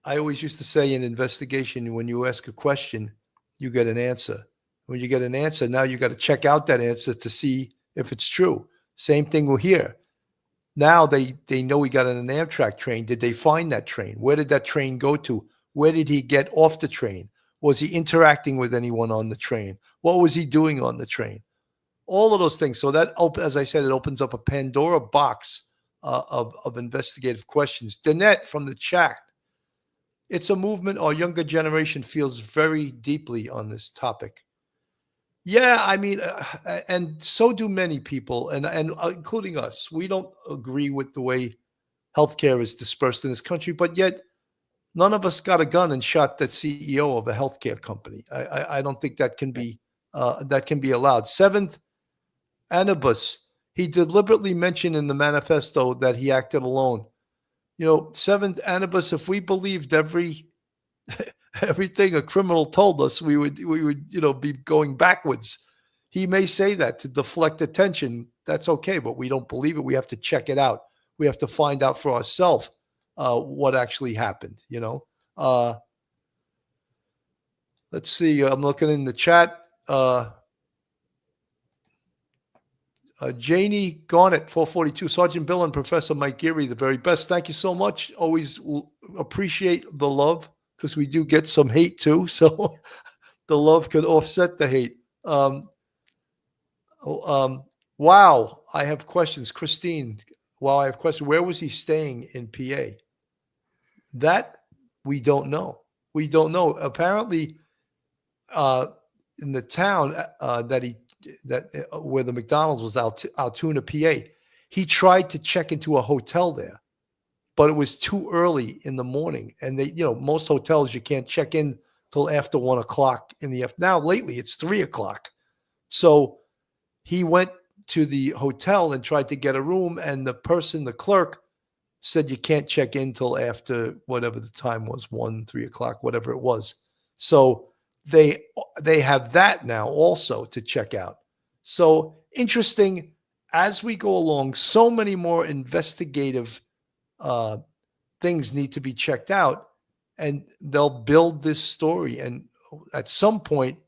I always used to say in investigation, when you ask a question, you get an answer. When you get an answer, now you got to check out that answer to see if it's true. Same thing here. Now they know he got on an Amtrak train. Did they find that train? Where did that train go to? Where did he get off the train? Was he interacting with anyone on the train? What was he doing on the train? All of those things. So that, as I said, it opens up a Pandora box of investigative questions. Danette from the chat. It's a movement our younger generation feels very deeply on this topic. Yeah, I mean, and so do many people, and including us. We don't agree with the way healthcare is dispersed in this country, but yet none of us got a gun and shot the CEO of a healthcare company. I don't think that can be allowed. Seventh, Anubis. He deliberately mentioned in the manifesto that he acted alone. You know, seventh, Anubis. If we believed everything a criminal told us, we would be going backwards. He may say that to deflect attention. That's okay, but we don't believe it. We have to check it out. We have to find out for ourselves what actually happened. Let's see. I'm looking in the chat. Janie Garnett, 442. Sergeant Bill and Professor Mike Geary, the very best. Thank you so much. Always appreciate the love, because we do get some hate too. So the love could offset the hate. Wow. I have questions. Christine. Wow. I have questions. Where was he staying in PA? That we don't know. We don't know. Apparently, in the town where the McDonald's was, Altoona, PA, he tried to check into a hotel there, but it was too early in the morning. And most hotels, you can't check in till after 1 o'clock in the afternoon. Now, lately, it's 3 o'clock. So he went to the hotel and tried to get a room. And the clerk said, you can't check in till after whatever the time was, 1, 3 o'clock, whatever it was. So they have that now also to check out. So interesting, as we go along, so many more investigative things need to be checked out, and they'll build this story. And at some point,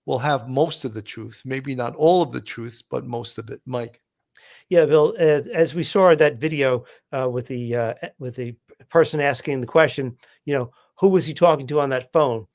we'll have most of the truth, maybe not all of the truth, but most of it. Mike. Yeah, Bill, as we saw that video with the person asking the question, who was he talking to on that phone?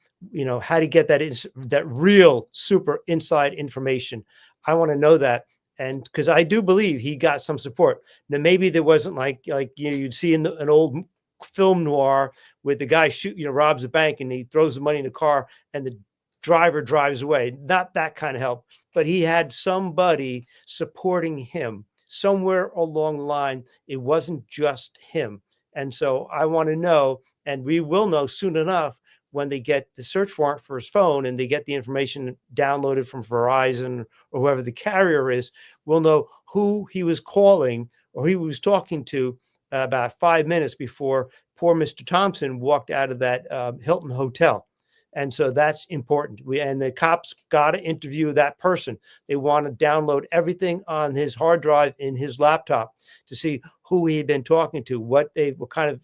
How to get that real super inside information. I want to know that. And because I do believe he got some support. Now, maybe there wasn't like you'd see in an old film noir where the guy robs a bank and he throws the money in the car and the driver drives away. Not that kind of help, but he had somebody supporting him somewhere along the line. It wasn't just him. And so I want to know, and we will know soon enough, when they get the search warrant for his phone and they get the information downloaded from Verizon or whoever the carrier is, we'll know who he was calling or he was talking to about 5 minutes before poor Mr. Thompson walked out of that Hilton hotel. And so that's important. And the cops got to interview that person. They want to download everything on his hard drive in his laptop to see who he had been talking to, what kind of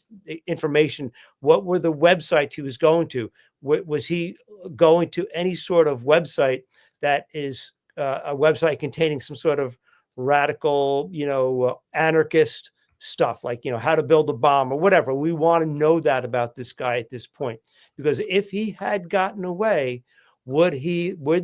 information, what were the websites he was going to. Was he going to any sort of website that is a website containing some sort of radical, anarchist stuff like, how to build a bomb or whatever. We want to know that about this guy at this point, because if he had gotten away, would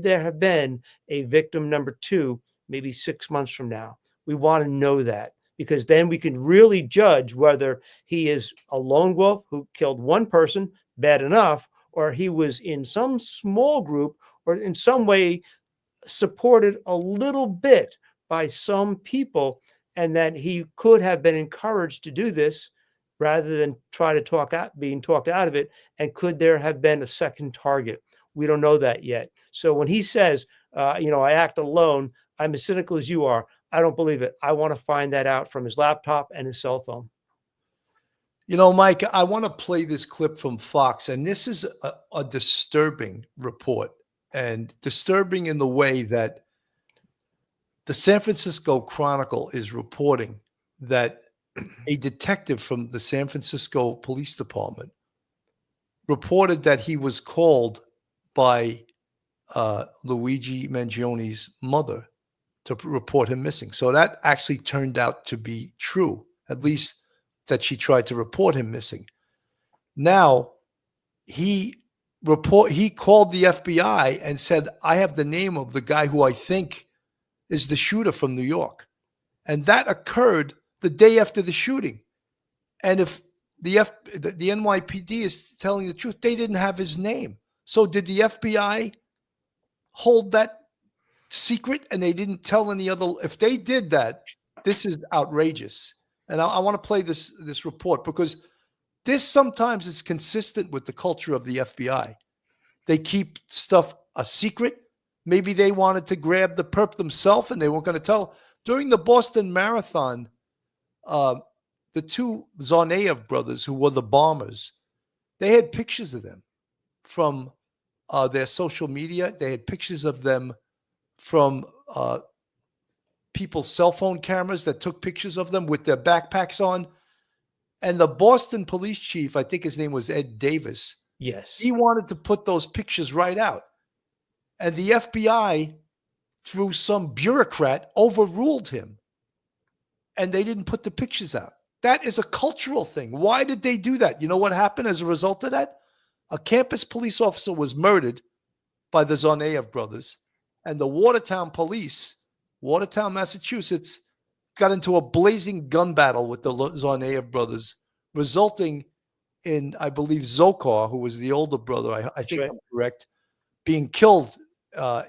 there have been a victim number 2, maybe 6 months from now? We want to know that, because then we can really judge whether he is a lone wolf who killed one person, bad enough, or he was in some small group or in some way supported a little bit by some people, and that he could have been encouraged to do this rather than being talked out of it. And could there have been a second target? We don't know that yet. So when he says, I act alone, I'm as cynical as you are, I don't believe it. I want to find that out from his laptop and his cell phone. Mike, I want to play this clip from Fox, and this is a disturbing report, and disturbing in the way that the San Francisco Chronicle is reporting that a detective from the San Francisco Police Department reported that he was called by Luigi Mangione's mother to report him missing. So that actually turned out to be true, at least that she tried to report him missing. Now, he called the FBI and said, I have the name of the guy who I think is the shooter from New York. And that occurred the day after the shooting. And if the NYPD is telling the truth, they didn't have his name. So did the FBI hold that secret and they didn't tell any other? If they did that, this is outrageous. And I want to play this report, because this sometimes is consistent with the culture of the FBI. They keep stuff a secret. Maybe they wanted to grab the perp themselves and they weren't going to tell. During the Boston Marathon, the 2 Tsarnaev brothers, who were the bombers, they had pictures of them from their social media. They had pictures of them from people's cell phone cameras that took pictures of them with their backpacks on. And the Boston police chief, I think his name was Ed Davis. Yes. He wanted to put those pictures right out. And the FBI, through some bureaucrat, overruled him. And they didn't put the pictures out. That is a cultural thing. Why did they do that? You know what happened as a result of that? A campus police officer was murdered by the Tsarnaev brothers. And the Watertown police, Watertown, Massachusetts, got into a blazing gun battle with the Tsarnaev brothers, resulting in, I believe, Zokar, who was the older brother, I think I'm correct, being killed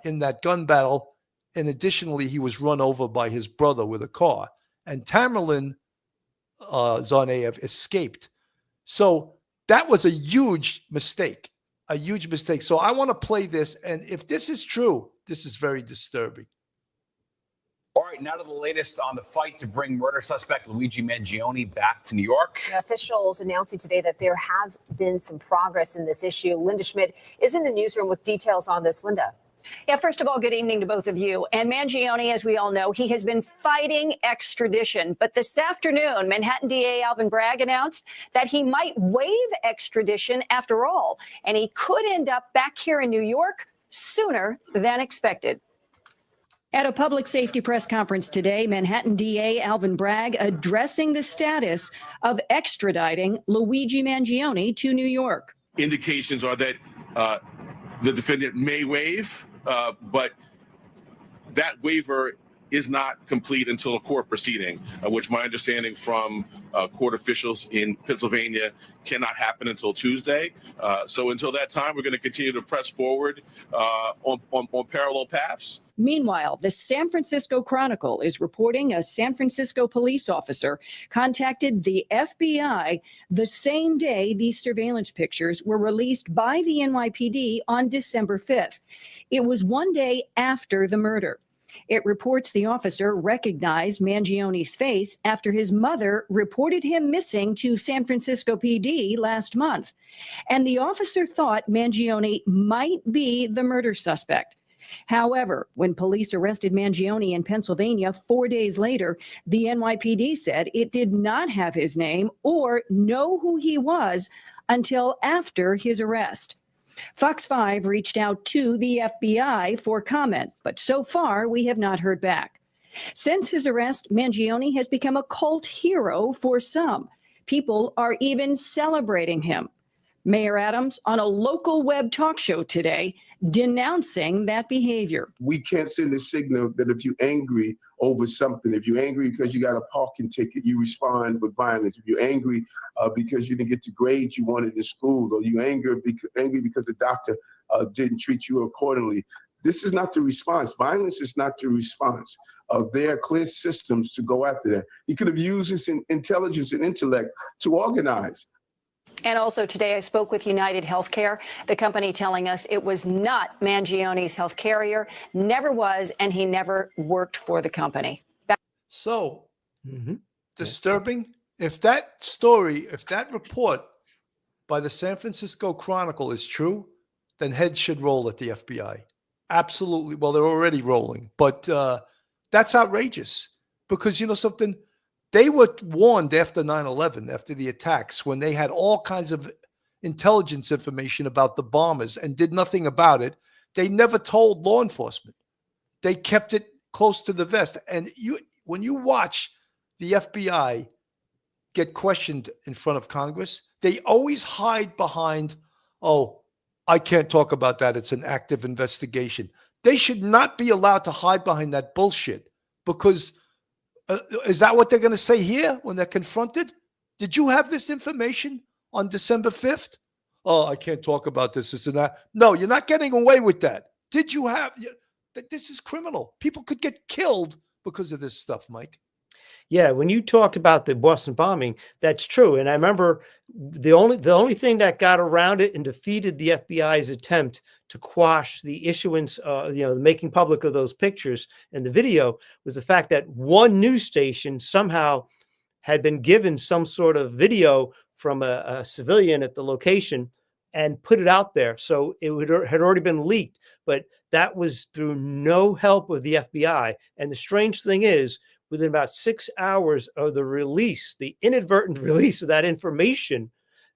in that gun battle. And additionally, he was run over by his brother with a car. And Tamerlan Tsarnaev escaped. So that was a huge mistake, So I want to play this. And if this is true, this is very disturbing. All right, now to the latest on the fight to bring murder suspect Luigi Mangione back to New York. Officials announcing today that there have been some progress in this issue. Linda Schmidt is in the newsroom with details on this. Linda. Yeah, first of all, good evening to both of you. And Mangione, as we all know, he has been fighting extradition. But this afternoon, Manhattan DA Alvin Bragg announced that he might waive extradition after all, and he could end up back here in New York sooner than expected. At a public safety press conference today, Manhattan DA Alvin Bragg addressing the status of extraditing Luigi Mangione to New York. Indications are that the defendant may waive, but that waiver is not complete until a court proceeding, which my understanding from court officials in Pennsylvania cannot happen until Tuesday. So until that time, we're going to continue to press forward on parallel paths. Meanwhile, the San Francisco Chronicle is reporting a San Francisco police officer contacted the FBI the same day these surveillance pictures were released by the NYPD on December 5th. It was one day after the murder. It reports the officer recognized Mangione's face after his mother reported him missing to San Francisco PD last month. And the officer thought Mangione might be the murder suspect. However, when police arrested Mangione in Pennsylvania 4 days later, the NYPD said it did not have his name or know who he was until after his arrest. Fox 5 reached out to the FBI for comment, but so far we have not heard back. Since his arrest, Mangione has become a cult hero for some. People are even celebrating him. Mayor Adams on a local web talk show today denouncing that behavior. We can't send a signal that if you're angry over something, if you're angry because you got a parking ticket, you respond with violence. If you're angry because you didn't get the grades you wanted in school, or you're angry because the doctor didn't treat you accordingly, this is not the response. Violence is not the response. There are clear systems to go after that. He could have used his intelligence and intellect to organize. And also today I spoke with United Healthcare, the company telling us it was not Mangione's health carrier, never was, and he never worked for the company. So disturbing. If that story, if that report by the San Francisco Chronicle is true, then heads should roll at the FBI. Absolutely. Well, they're already rolling, but that's outrageous because you know something? They were warned after 9/11, after the attacks, when they had all kinds of intelligence information about the bombers and did nothing about it. They never told law enforcement. They kept it close to the vest. And when you watch the FBI get questioned in front of Congress, they always hide behind, oh, I can't talk about that. It's an active investigation. They should not be allowed to hide behind that bullshit because is that what they're going to say here when they're confronted? Did you have this information on December 5th? Oh, I can't talk about this and that. No, you're not getting away with that. Did you have? This is criminal. People could get killed because of this stuff, Mike. Yeah, when you talk about the Boston bombing, that's true. And I remember the only thing that got around it and defeated the FBI's attempt to quash the issuance, the making public of those pictures and the video was the fact that one news station somehow had been given some sort of video from a civilian at the location and put it out there. So it had already been leaked, but that was through no help of the FBI. And the strange thing is, within about 6 hours of the release, the inadvertent release of that information,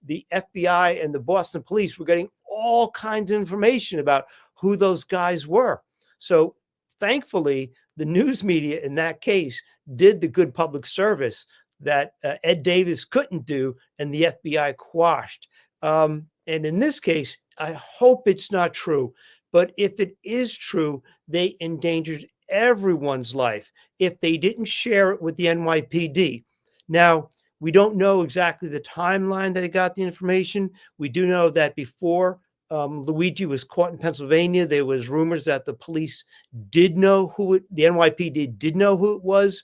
the FBI and the Boston police were getting all kinds of information about who those guys were. So thankfully, the news media in that case did the good public service that Ed Davis couldn't do and the FBI quashed. And in this case, I hope it's not true. But if it is true, they endangered everyone's life if they didn't share it with the NYPD. Now, we don't know exactly the timeline that they got the information. We do know that before Luigi was caught in Pennsylvania, there was rumors that the police did know the NYPD did know who it was.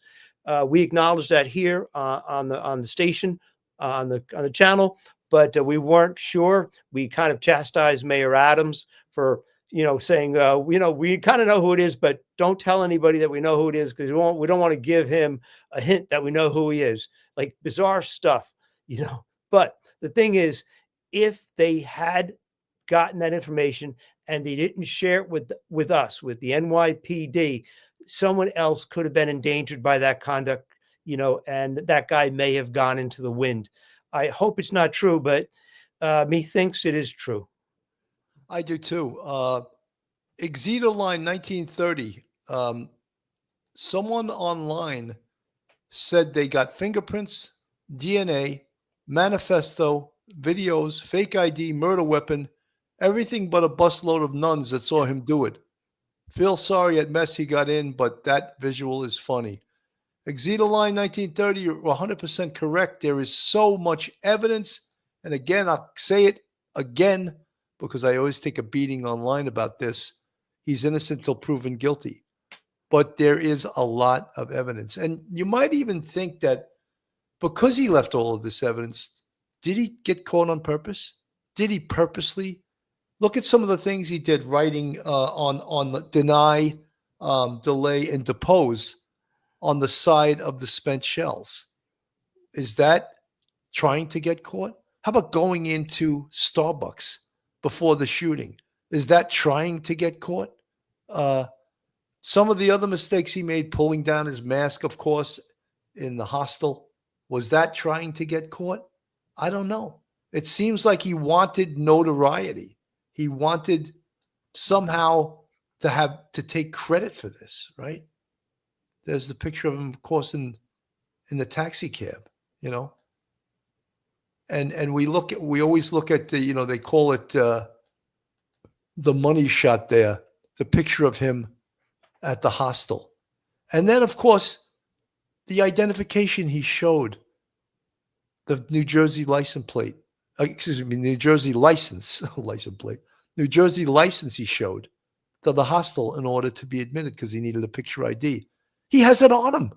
We acknowledged that here on the station, on the channel, but we weren't sure. We kind of chastised Mayor Adams for saying, we kind of know who it is, but don't tell anybody that we know who it is because we don't want to give him a hint that we know who he is. Like bizarre stuff, But the thing is, if they had gotten that information and they didn't share it with us, with the NYPD, someone else could have been endangered by that conduct, and that guy may have gone into the wind. I hope it's not true, but methinks it is true. I do too. Exeter line 1930. Someone online said they got fingerprints, DNA, manifesto, videos, fake ID, murder weapon, everything but a busload of nuns that saw him do it. Feel sorry at mess he got in, but that visual is funny. Exeter line 1930, you're 100% correct. There is so much evidence. And again, I'll say it again, because I always take a beating online about this. He's innocent till proven guilty. But there is a lot of evidence. And you might even think that because he left all of this evidence, did he get caught on purpose? Did he purposely? Look at some of the things he did, writing on deny, delay, and depose on the side of the spent shells. Is that trying to get caught? How about going into Starbucks before the shooting? Is that trying to get caught? Some of the other mistakes he made, pulling down his mask, of course, in the hostel, was that trying to get caught? I don't know. It seems like he wanted notoriety. He wanted somehow to take credit for this, right? There's the picture of him, of course, in the taxi cab, you know. And we always look at the, you know, they call it the money shot there, the picture of him at the hostel. And then, of course, the identification he showed, the New Jersey license plate, New Jersey license plate, New Jersey license he showed to the hostel in order to be admitted because he needed a picture ID. He has it on him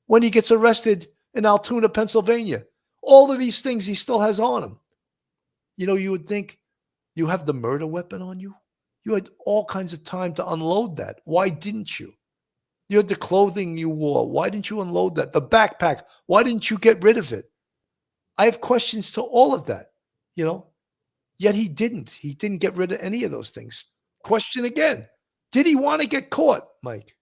when he gets arrested in Altoona, Pennsylvania. All of these things he still has on him. You know, you would think you have the murder weapon on you. You had all kinds of time to unload that. Why didn't you? You had the clothing you wore. Why didn't you unload that? The backpack. Why didn't you get rid of it? I have questions to all of that, you know, yet he didn't. He didn't get rid of any of those things. Question again. Did he want to get caught, Mike?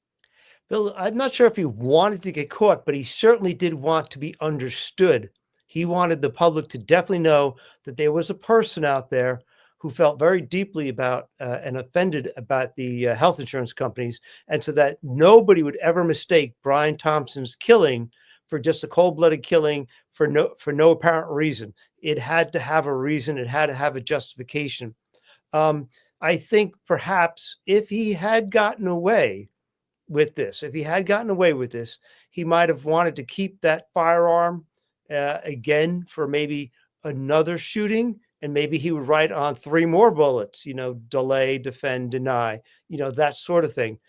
Bill, I'm not sure if he wanted to get caught, but he certainly did want to be understood. He wanted the public to definitely know that there was a person out there who felt very deeply about and offended about the health insurance companies, and so that nobody would ever mistake Brian Thompson's killing for just a cold-blooded killing for no apparent reason. It had to have a reason. It had to have a justification. I think perhaps if he had gotten away with this, he might have wanted to keep that firearm again for maybe another shooting, and maybe he would write on 3 more bullets, you know, delay, defend, deny, you know, that sort of thing.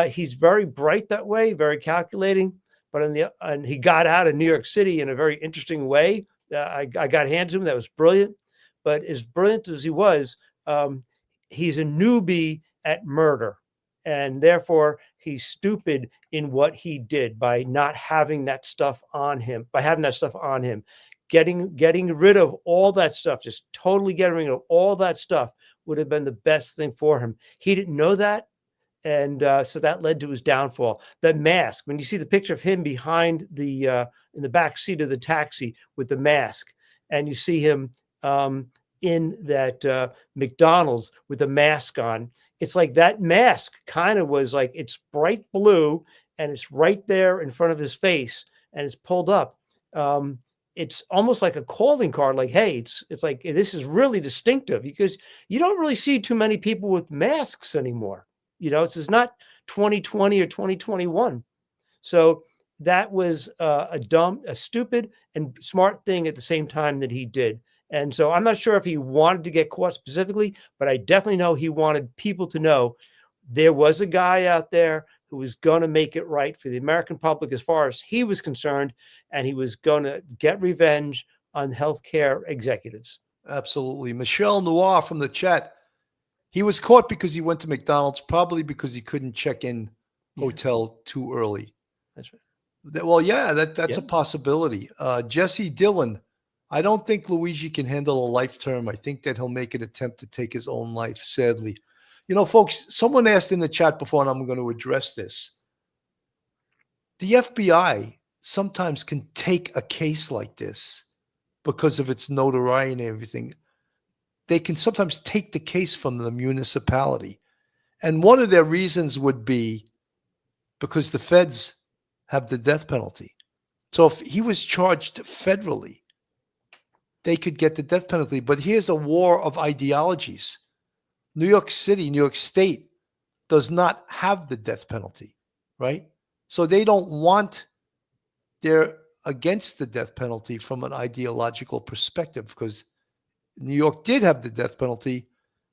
He's very bright that way, very calculating, but and he got out of New York City in a very interesting way. I got hands to him. That was brilliant. But as brilliant as he was, he's a newbie at murder. And therefore, he's stupid in what he did by not having that stuff on him, Getting rid of all that stuff, just totally getting rid of all that stuff would have been the best thing for him. He didn't know that. And so that led to his downfall. The mask, when you see the picture of him behind in the back seat of the taxi with the mask, and you see him in that McDonald's with the mask on, it's like that mask kind of was like, it's bright blue and it's right there in front of his face and it's pulled up. It's almost like a calling card, like, hey, it's like, this is really distinctive because you don't really see too many people with masks anymore. You know, this is not 2020 or 2021. So that was a stupid and smart thing at the same time that he did. And so I'm not sure if he wanted to get caught specifically, but I definitely know he wanted people to know there was a guy out there who was going to make it right for the American public as far as he was concerned, and he was going to get revenge on healthcare executives. Absolutely. Michelle Noir from the chat. He was caught because he went to McDonald's, probably because he couldn't check in hotel too early. That's right. Well, yeah, that's a possibility. Jesse Dillon. I don't think Luigi can handle a life term. I think that he'll make an attempt to take his own life, sadly. You know, folks, someone asked in the chat before, and I'm going to address this. The FBI sometimes can take a case like this because of its notoriety and everything. They can sometimes take the case from the municipality. And one of their reasons would be because the feds have the death penalty. So if he was charged federally, they could get the death penalty. But here's a war of ideologies. New York City, New York State does not have the death penalty, right? So they don't want, they're against the death penalty from an ideological perspective because New York did have the death penalty.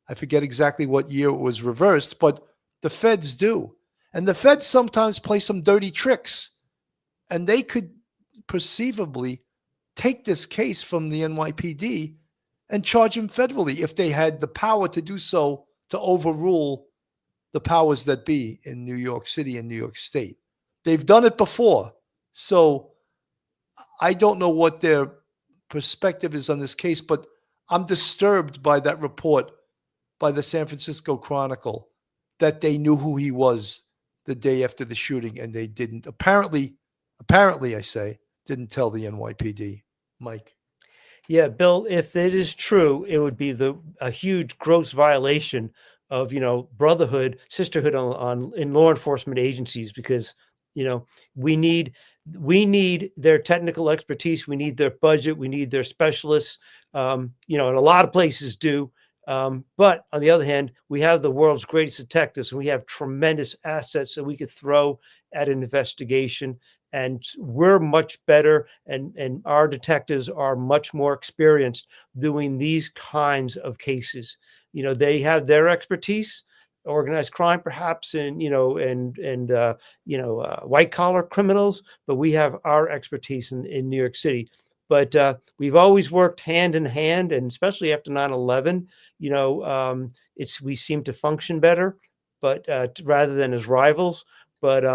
I forget exactly what year it was reversed, but the feds do. And the feds sometimes play some dirty tricks. And they could perceivably take this case from the NYPD and charge him federally if they had the power to do so, to overrule the powers that be in New York City and New York State. They've done it before. So I don't know what their perspective is on this case, but I'm disturbed by that report by the San Francisco Chronicle that they knew who he was the day after the shooting and they didn't. Apparently, I say, didn't tell the NYPD. Mike. Yeah, Bill, if it is true, it would be a huge gross violation of, you know, brotherhood, sisterhood in law enforcement agencies, because You know, we need their technical expertise. We need their budget. We need their specialists. You know, and a lot of places do. But on the other hand, we have the world's greatest detectives, and we have tremendous assets that we could throw at an investigation. And we're much better, and our detectives are much more experienced doing these kinds of cases. You know, they have their expertise, organized crime, perhaps, and white collar criminals, but we have our expertise in New York City. But we've always worked hand in hand, and especially after 9/11, we seem to function better, but rather than as rivals. But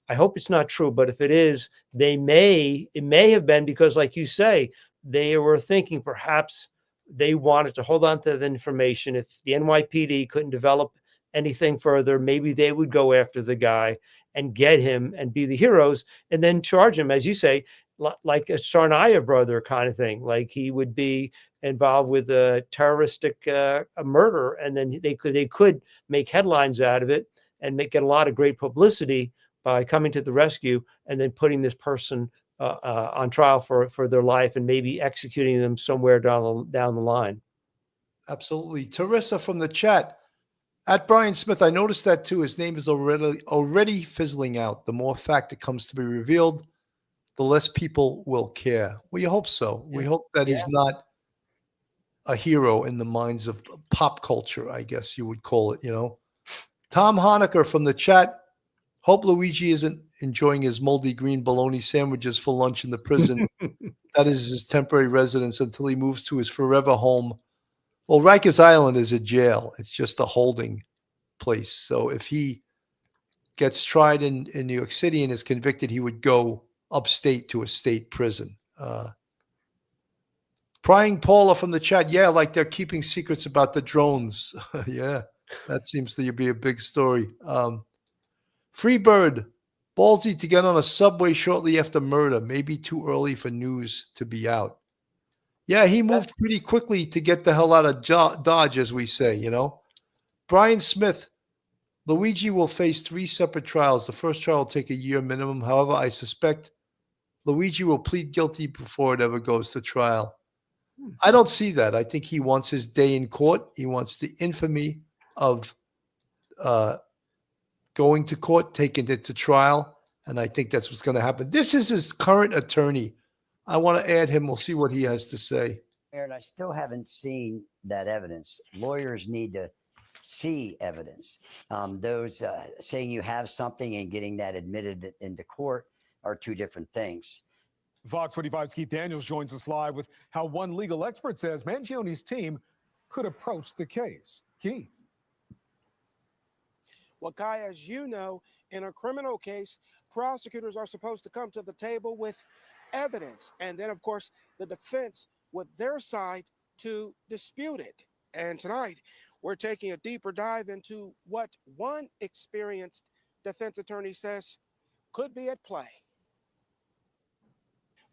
I hope it's not true. But if it is, it may have been because, like you say, they were thinking perhaps they wanted to hold on to the information. If the NYPD couldn't develop anything further, maybe they would go after the guy and get him and be the heroes, and then charge him, as you say, like a Tsarnaev brother kind of thing. Like he would be involved with a terroristic murder, and then they could make headlines out of it and get a lot of great publicity by coming to the rescue and then putting this person on trial for their life and maybe executing them somewhere down the line. Absolutely. Teresa from the chat. At Brian Smith, I noticed that too. His name is already fizzling out. The more fact that comes to be revealed, the less people will care. We hope so. We hope that he's not a hero in the minds of pop culture, I guess you would call it, you know. Tom Honecker from the chat. Hope Luigi isn't enjoying his moldy green bologna sandwiches for lunch in the prison. That is his temporary residence until he moves to his forever home. Well, Rikers Island is a jail. It's just a holding place. So if he gets tried in New York City and is convicted, he would go upstate to a state prison. Prying Paula from the chat. Yeah, like they're keeping secrets about the drones. Yeah, that seems to be a big story. Freebird. Ballsy to get on a subway shortly after murder. Maybe too early for news to be out. Yeah, he moved pretty quickly to get the hell out of Dodge, as we say, you know. Brian Smith. Luigi will face 3 separate trials. The first trial will take a year minimum. However, I suspect Luigi will plead guilty before it ever goes to trial. I don't see that. I think he wants his day in court. He wants the infamy of going to court, taking it to trial, and I think that's what's going to happen. This is his current attorney. I want to add him. We'll see what he has to say. Aaron, I still haven't seen that evidence. Lawyers need to see evidence. Those saying you have something and getting that admitted into court are 2 different things. Fox 45's Keith Daniels joins us live with how one legal expert says Mangione's team could approach the case. Keith. Well, Kai, as you know, in a criminal case, prosecutors are supposed to come to the table with evidence. And then, of course, the defense with their side to dispute it. And tonight, we're taking a deeper dive into what one experienced defense attorney says could be at play.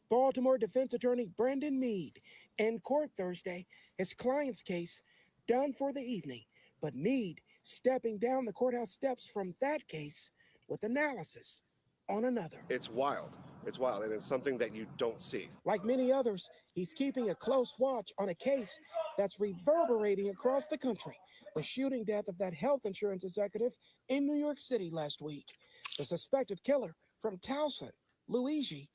Baltimore defense attorney Brendan Meade in court Thursday, his client's case done for the evening, but Meade stepping down the courthouse steps from that case with analysis on another. It's wild. It's wild, and it's something that you don't see. Like many others, he's keeping a close watch on a case that's reverberating across the country. The shooting death of that health insurance executive in New York City last week. The suspected killer from Thompson, Luigi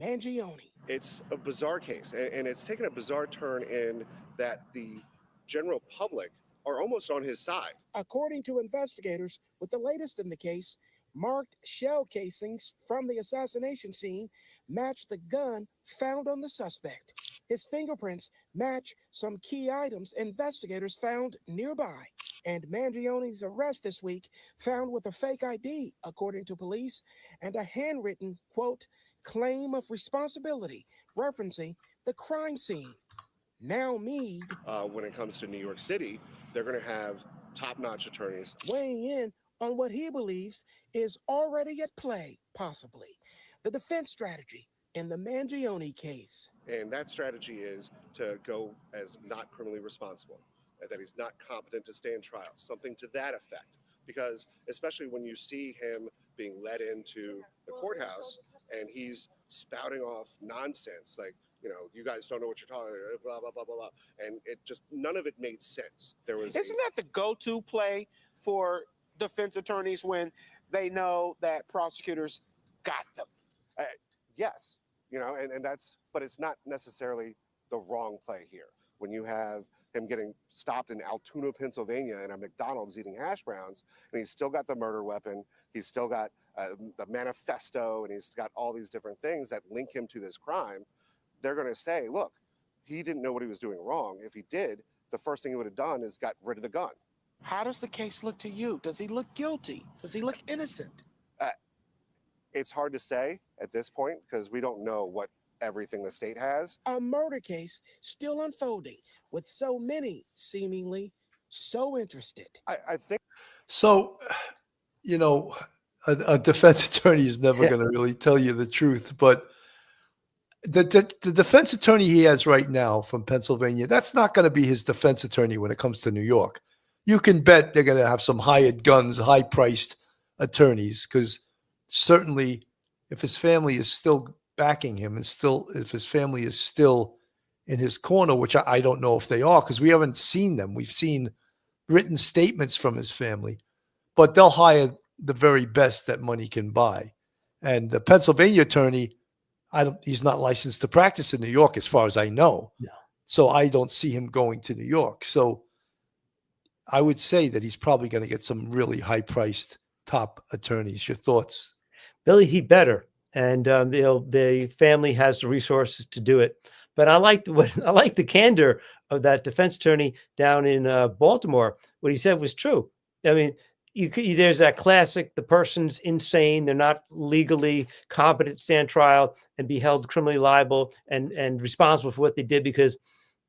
Mangione. It's a bizarre case, and it's taken a bizarre turn in that the general public are almost on his side. According to investigators, with the latest in the case, marked shell casings from the assassination scene match the gun found on the suspect. His fingerprints match some key items investigators found nearby. And Mangione's arrest this week found with a fake ID, according to police, and a handwritten, quote, claim of responsibility, referencing the crime scene. Now Meade, when it comes to New York City, they're going to have top-notch attorneys weighing in on what he believes is already at play, possibly. The defense strategy in the Mangione case. And that strategy is to go as not criminally responsible, and that he's not competent to stand trial, something to that effect. Because especially when you see him being led into the courthouse, and he's spouting off nonsense like, you know, you guys don't know what you're talking about, blah, blah, blah, blah, blah. And it just, none of it made sense. There was Isn't that the go-to play for defense attorneys when they know that prosecutors got them? Yes, you know, and that's, but it's not necessarily the wrong play here. When you have him getting stopped in Altoona, Pennsylvania in a McDonald's eating hash browns, and he's still got the murder weapon, he's still got the manifesto, and he's got all these different things that link him to this crime, they're going to say, look, he didn't know what he was doing wrong. If he did, the first thing he would have done is got rid of the gun. How does the case look to you? Does he look guilty? Does he look innocent? It's hard to say at this point because we don't know what everything the state has. A murder case still unfolding with so many seemingly so interested. I think So, you know, a defense attorney is never going to really tell you the truth, but the defense attorney he has right now from Pennsylvania, that's not going to be his defense attorney when it comes to New York. You can bet they're going to have some hired guns, high-priced attorneys, because certainly if his family is still backing him and still, if his family is still in his corner, which I don't know if they are, because we haven't seen them. We've seen written statements from his family, but they'll hire the very best that money can buy. And the Pennsylvania attorney, he's not licensed to practice in New York, as far as I know. No. So I don't see him going to New York. So I would say that he's probably going to get some really high-priced top attorneys. Your thoughts? Billy, he better. And the family has the resources to do it. But I like the candor of that defense attorney down in Baltimore. What he said was true. I mean, there's that classic: the person's insane, they're not legally competent to stand trial and be held criminally liable and responsible for what they did because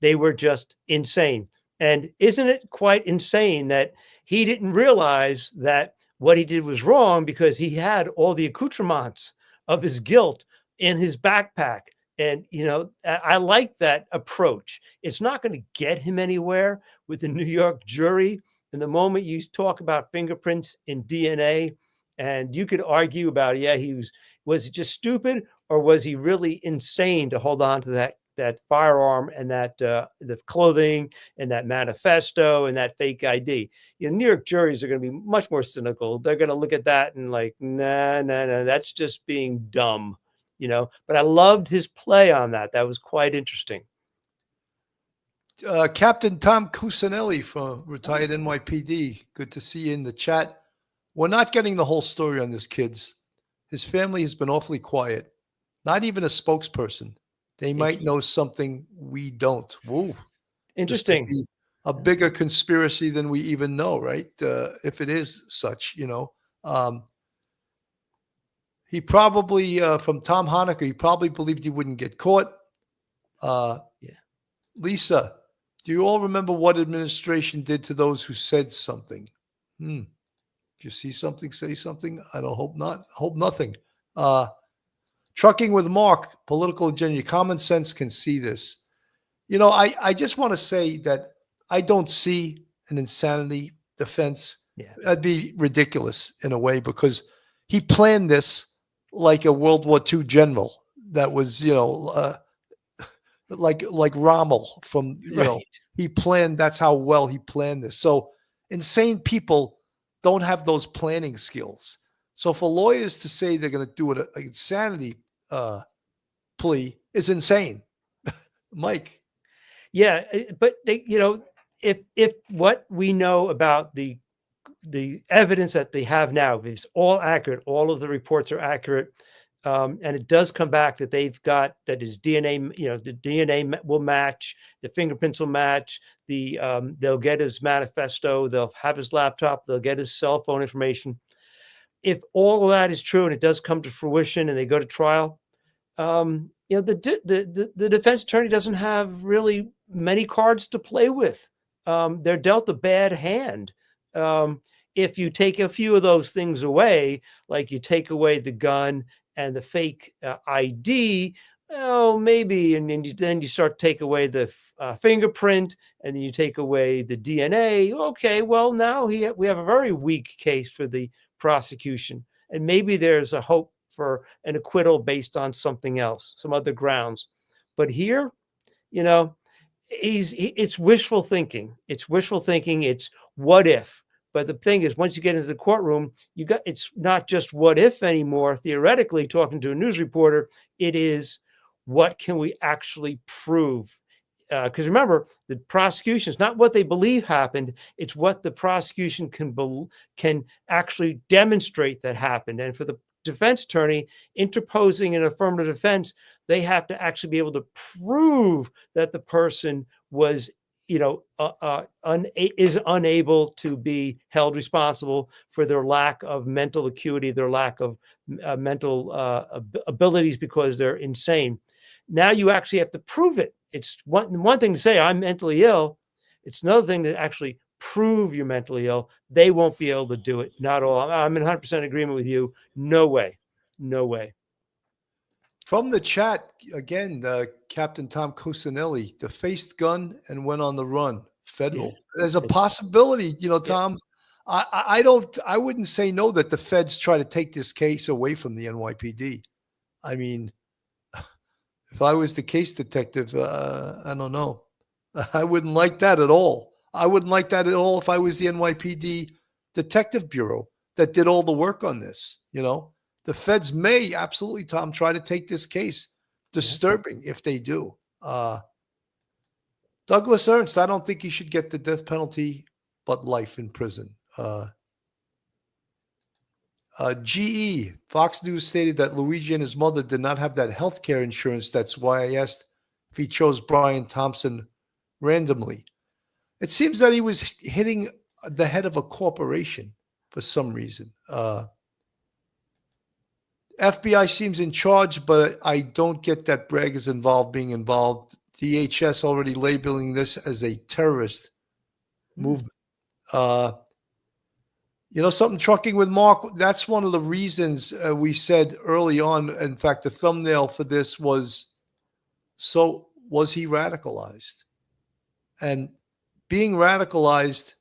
they were just insane. And isn't it quite insane that he didn't realize that what he did was wrong because he had all the accoutrements of his guilt in his backpack? And, you know, I like that approach. It's not going to get him anywhere with the New York jury. And the moment you talk about fingerprints in DNA, and you could argue about, yeah, was he just stupid, or was he really insane to hold on to that firearm and that the clothing and that manifesto and that fake ID? You know, New York juries are going to be much more cynical. They're going to look at that and like, nah, that's just being dumb, you know. But I loved his play on that. That was quite interesting. Captain Tom Cusinelli from retired NYPD. Good to see you in the chat. We're not getting the whole story on this, kids. His family has been awfully quiet. Not even a spokesperson. They might know something we don't. Whoa. Interesting. This could be a bigger conspiracy than we even know, right? If it is such, you know. He probably, from Tom Honaker, he probably believed he wouldn't get caught. Yeah. Lisa, do you all remember what administration did to those who said something? If you see something, say something. I don't hope not. Hope nothing. Trucking with Mark, political agenda. Common sense can see this. You know, I just want to say that I don't see an insanity defense. Yeah. That'd be ridiculous in a way, because he planned this like a World War II general that was, you know, like Rommel from, you know, he planned, that's how well he planned this. So insane people don't have those planning skills. So for lawyers to say they're going to do an insanity plea is insane. Mike. Yeah, but they, you know, if what we know about the evidence that they have now is all accurate, all of the reports are accurate, and it does come back that they've got that his DNA, you know, the DNA will match, the fingerprints will match, they'll get his manifesto, they'll have his laptop, they'll get his cell phone information. If all of that is true and it does come to fruition and they go to trial, you know, the defense attorney doesn't have really many cards to play with. They're dealt a bad hand. If you take a few of those things away, like you take away the gun and the fake ID, oh, maybe, and then you start to take away the fingerprint, and then you take away the DNA. Okay, well, now we have a very weak case for the prosecution. And maybe there's a hope for an acquittal based on something else, some other grounds. But here, you know, it's wishful thinking. It's wishful thinking. It's what if. But the thing is, once you get into the courtroom, it's not just what if anymore. Theoretically, talking to a news reporter, it is what can we actually prove? Because remember, the prosecution is not what they believe happened; it's what the prosecution can actually demonstrate that happened. And for the defense attorney interposing an affirmative defense, they have to actually be able to prove that the person was, is unable to be held responsible for their lack of mental acuity, their lack of mental abilities because they're insane. Now you actually have to prove it. It's one thing to say I'm mentally ill. It's another thing to actually prove you're mentally ill. They won't be able to do it. Not all. I'm in 100% agreement with you. No way. No way. From the chat, again, Captain Tom Cosinelli, defaced gun and went on the run. Federal. Yeah. There's a possibility, Tom. I wouldn't say no that the feds try to take this case away from the NYPD. I mean, if I was the case detective, I don't know. I wouldn't like that at all. I wouldn't like that at all if I was the NYPD Detective Bureau that did all the work on this. The feds may absolutely, Tom, try to take this case. Disturbing if they do. Douglas Ernst, I don't think he should get the death penalty, but life in prison. GE, Fox News stated that Luigi and his mother did not have that health care insurance. That's why I asked if he chose Brian Thompson randomly. It seems that he was hitting the head of a corporation for some reason. FBI seems in charge, but I don't get that Bragg is being involved. DHS already labeling this as a terrorist movement. Something trucking with Mark, that's one of the reasons we said early on. In fact, the thumbnail for this was he radicalized? And being radicalized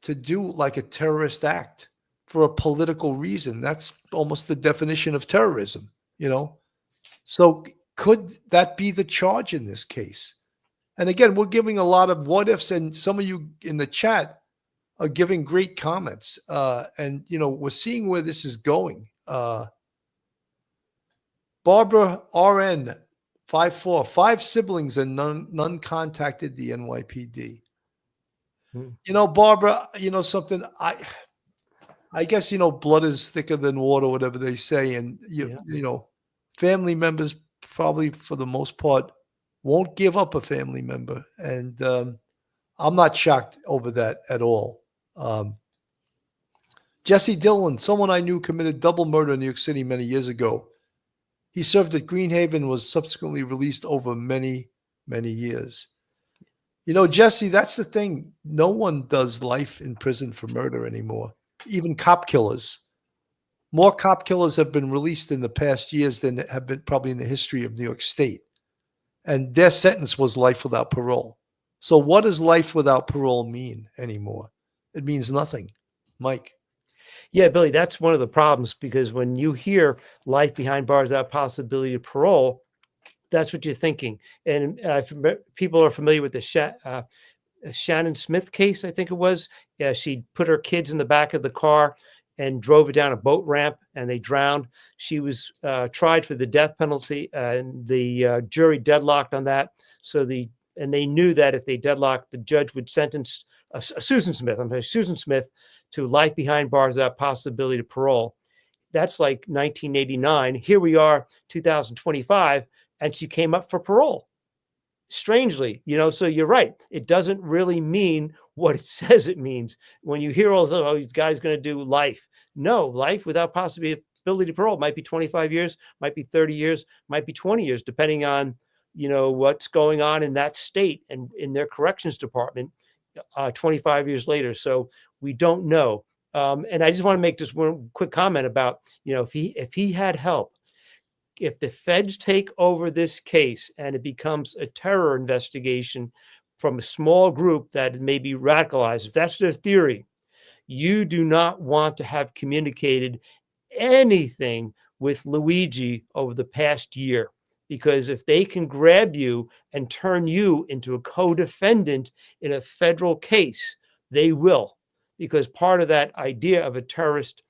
to do like a terrorist act for a political reason, that's almost the definition of terrorism, So could that be the charge in this case? And again, we're giving a lot of what ifs, and some of you in the chat are giving great comments. And we're seeing where this is going. Barbara RN 54, 5 siblings and none contacted the NYPD. Barbara, something, I guess, blood is thicker than water, whatever they say. And, family members probably for the most part won't give up a family member. And I'm not shocked over that at all. Jesse Dillon, someone I knew, committed double murder in New York City many years ago. He served at Greenhaven, was subsequently released over many, many years. Jesse, that's the thing. No one does life in prison for murder anymore. Even cop killers. More cop killers have been released in the past years than have been probably in the history of New York State. And their sentence was life without parole. So what does life without parole mean anymore? It means nothing. Mike. Yeah, Billy, that's one of the problems, because when you hear life behind bars without possibility of parole, that's what you're thinking. And people are familiar with the Shannon Smith case, I think it was. Yeah, she put her kids in the back of the car and drove it down a boat ramp, and they drowned. She was tried for the death penalty, and the jury deadlocked on that. And they knew that if they deadlocked, the judge would sentence Susan Smith to life behind bars without possibility of parole. That's like 1989. Here we are, 2025, and she came up for parole. Strangely, so you're right. It doesn't really mean what it says it means. When you hear all this, oh, these guys going to do life. No, life without possibility of parole might be 25 years, might be 30 years, might be 20 years, depending on, what's going on in that state and in their corrections department 25 years later. So we don't know. And I just want to make this one quick comment about, if he had help, if the feds take over this case and it becomes a terror investigation from a small group that may be radicalized, if that's their theory, you do not want to have communicated anything with Luigi over the past year, because if they can grab you and turn you into a co-defendant in a federal case, they will, because part of that idea of a terrorist,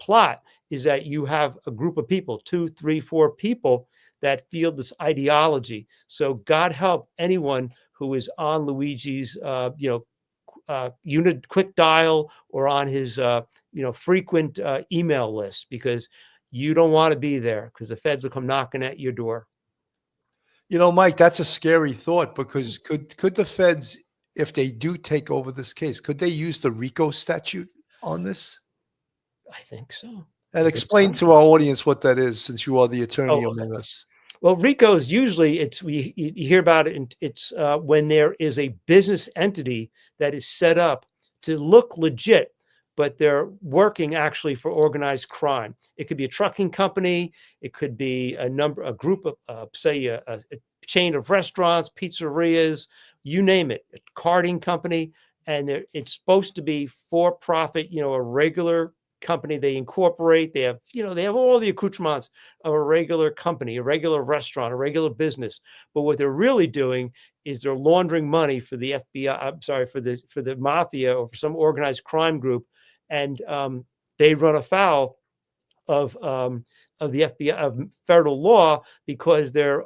plot is that you have a group of people, 2, 3, 4 people that feel this ideology. So God help anyone who is on Luigi's, unit quick dial or on his, frequent email list, because you don't want to be there, because the feds will come knocking at your door. Mike, that's a scary thought, because could the feds, if they do take over this case, could they use the RICO statute on this? I think so. And explain to our audience what that is, since you are the attorney among us. Well, RICO's usually you hear about it, and it's when there is a business entity that is set up to look legit, but they're working actually for organized crime. It could be a trucking company, it could be a group of, say, a chain of restaurants, pizzerias, you name it, a carting company, and it's supposed to be for profit, a regular company. They incorporate, they have all the accoutrements of a regular company, a regular restaurant, a regular business. But what they're really doing is they're laundering money for the FBI, I'm sorry, for the mafia or for some organized crime group. And they run afoul of the FBI, of federal law, because they're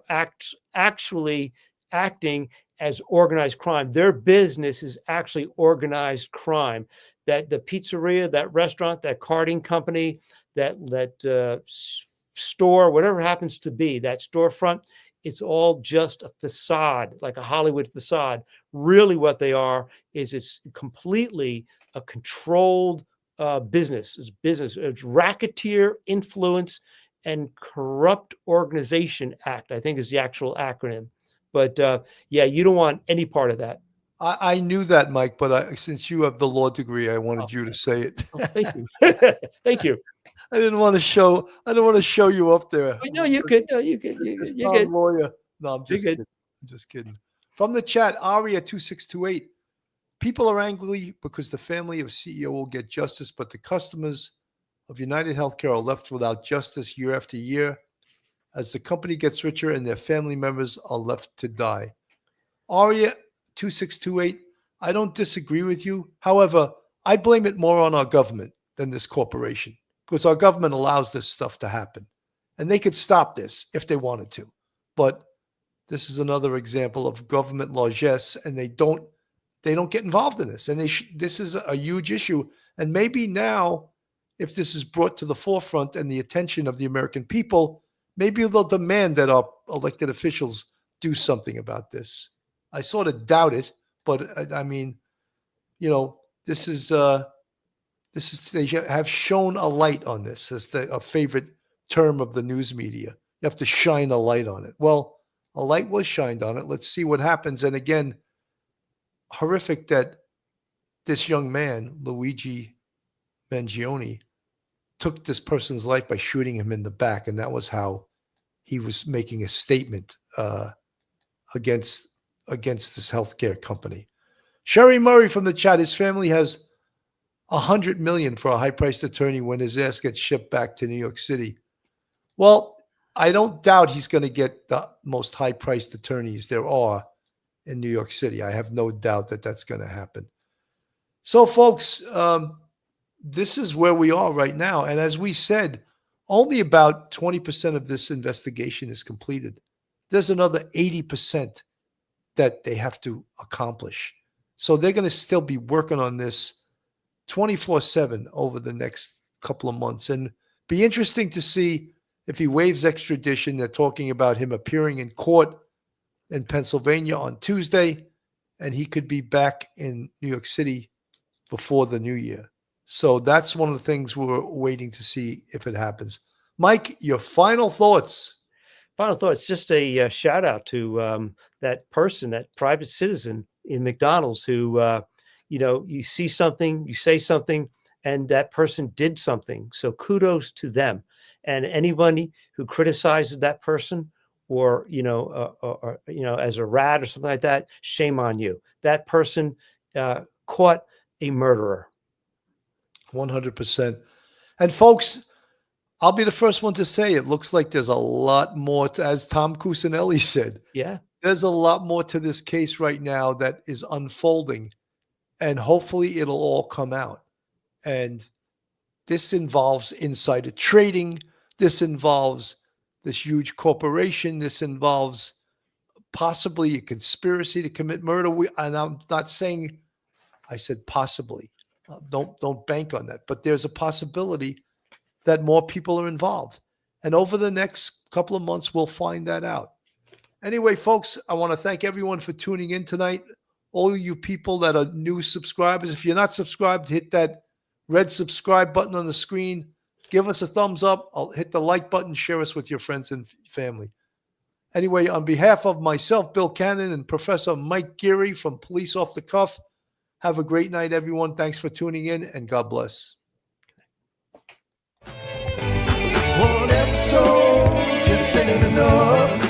actually acting as organized crime. Their business is actually organized crime. That the pizzeria, that restaurant, that carting company, that store, whatever it happens to be, that storefront, it's all just a facade, like a Hollywood facade. Really what they are is it's completely a controlled business. It's racketeer influence and corrupt organization act, I think is the actual acronym. But yeah, you don't want any part of that. I knew that, Mike, but since you have the law degree, I wanted you to say it. Thank you. Thank you. I didn't want to show you up there. No, you could. No, you could. You could. Lawyer. No, I'm just kidding. I'm just kidding. From the chat, Aria 2628. People are angry because the family of CEO will get justice, but the customers of United Healthcare are left without justice year after year, as the company gets richer and their family members are left to die. Aria 2628, I don't disagree with you. However, I blame it more on our government than this corporation, because our government allows this stuff to happen. And they could stop this if they wanted to. But this is another example of government largesse, and they don't get involved in this. And this is a huge issue. And maybe now, if this is brought to the forefront and the attention of the American people, maybe they'll demand that our elected officials do something about this. I sort of doubt it, but I mean, this is they have shone a light on this. As a favorite term of the news media. You have to shine a light on it. Well, a light was shined on it. Let's see what happens. And again, horrific that this young man, Luigi Mangione, took this person's life by shooting him in the back. And that was how he was making a statement against this healthcare company. Sherry Murray from the chat, his family has $100 million for a high-priced attorney when his ass gets shipped back to New York City. Well, I don't doubt he's going to get the most high-priced attorneys there are in New York City. I have no doubt that that's going to happen. So, folks, this is where we are right now. And as we said, only about 20% of this investigation is completed. There's another 80% that they have to accomplish. So they're going to still be working on this 24/7 over the next couple of months. And be interesting to see if he waives extradition. They're talking about him appearing in court in Pennsylvania on Tuesday, and he could be back in New York City before the new year. So that's one of the things we're waiting to see if it happens. Mike, your final thoughts. Final thoughts, just a shout out to that person, that private citizen in McDonald's who, you see something, you say something, and that person did something. So kudos to them. And anybody who criticizes that person or, as a rat or something like that, shame on you. That person caught a murderer. 100%. And folks, I'll be the first one to say it looks like there's a lot more to, as Tom Cusinelli said. Yeah. There's a lot more to this case right now that is unfolding, and hopefully it'll all come out. And this involves insider trading. This involves this huge corporation. This involves possibly a conspiracy to commit murder. And I'm not saying, I said possibly. Don't bank on that. But there's a possibility that more people are involved. And over the next couple of months, we'll find that out. Anyway, folks, I want to thank everyone for tuning in tonight. All you people that are new subscribers, if you're not subscribed, hit that red subscribe button on the screen. Give us a thumbs up. I'll hit the like button. Share us with your friends and family. Anyway, on behalf of myself, Bill Cannon, and Professor Mike Geary from Police Off the Cuff, have a great night, everyone. Thanks for tuning in, and God bless. One episode just ain't enough.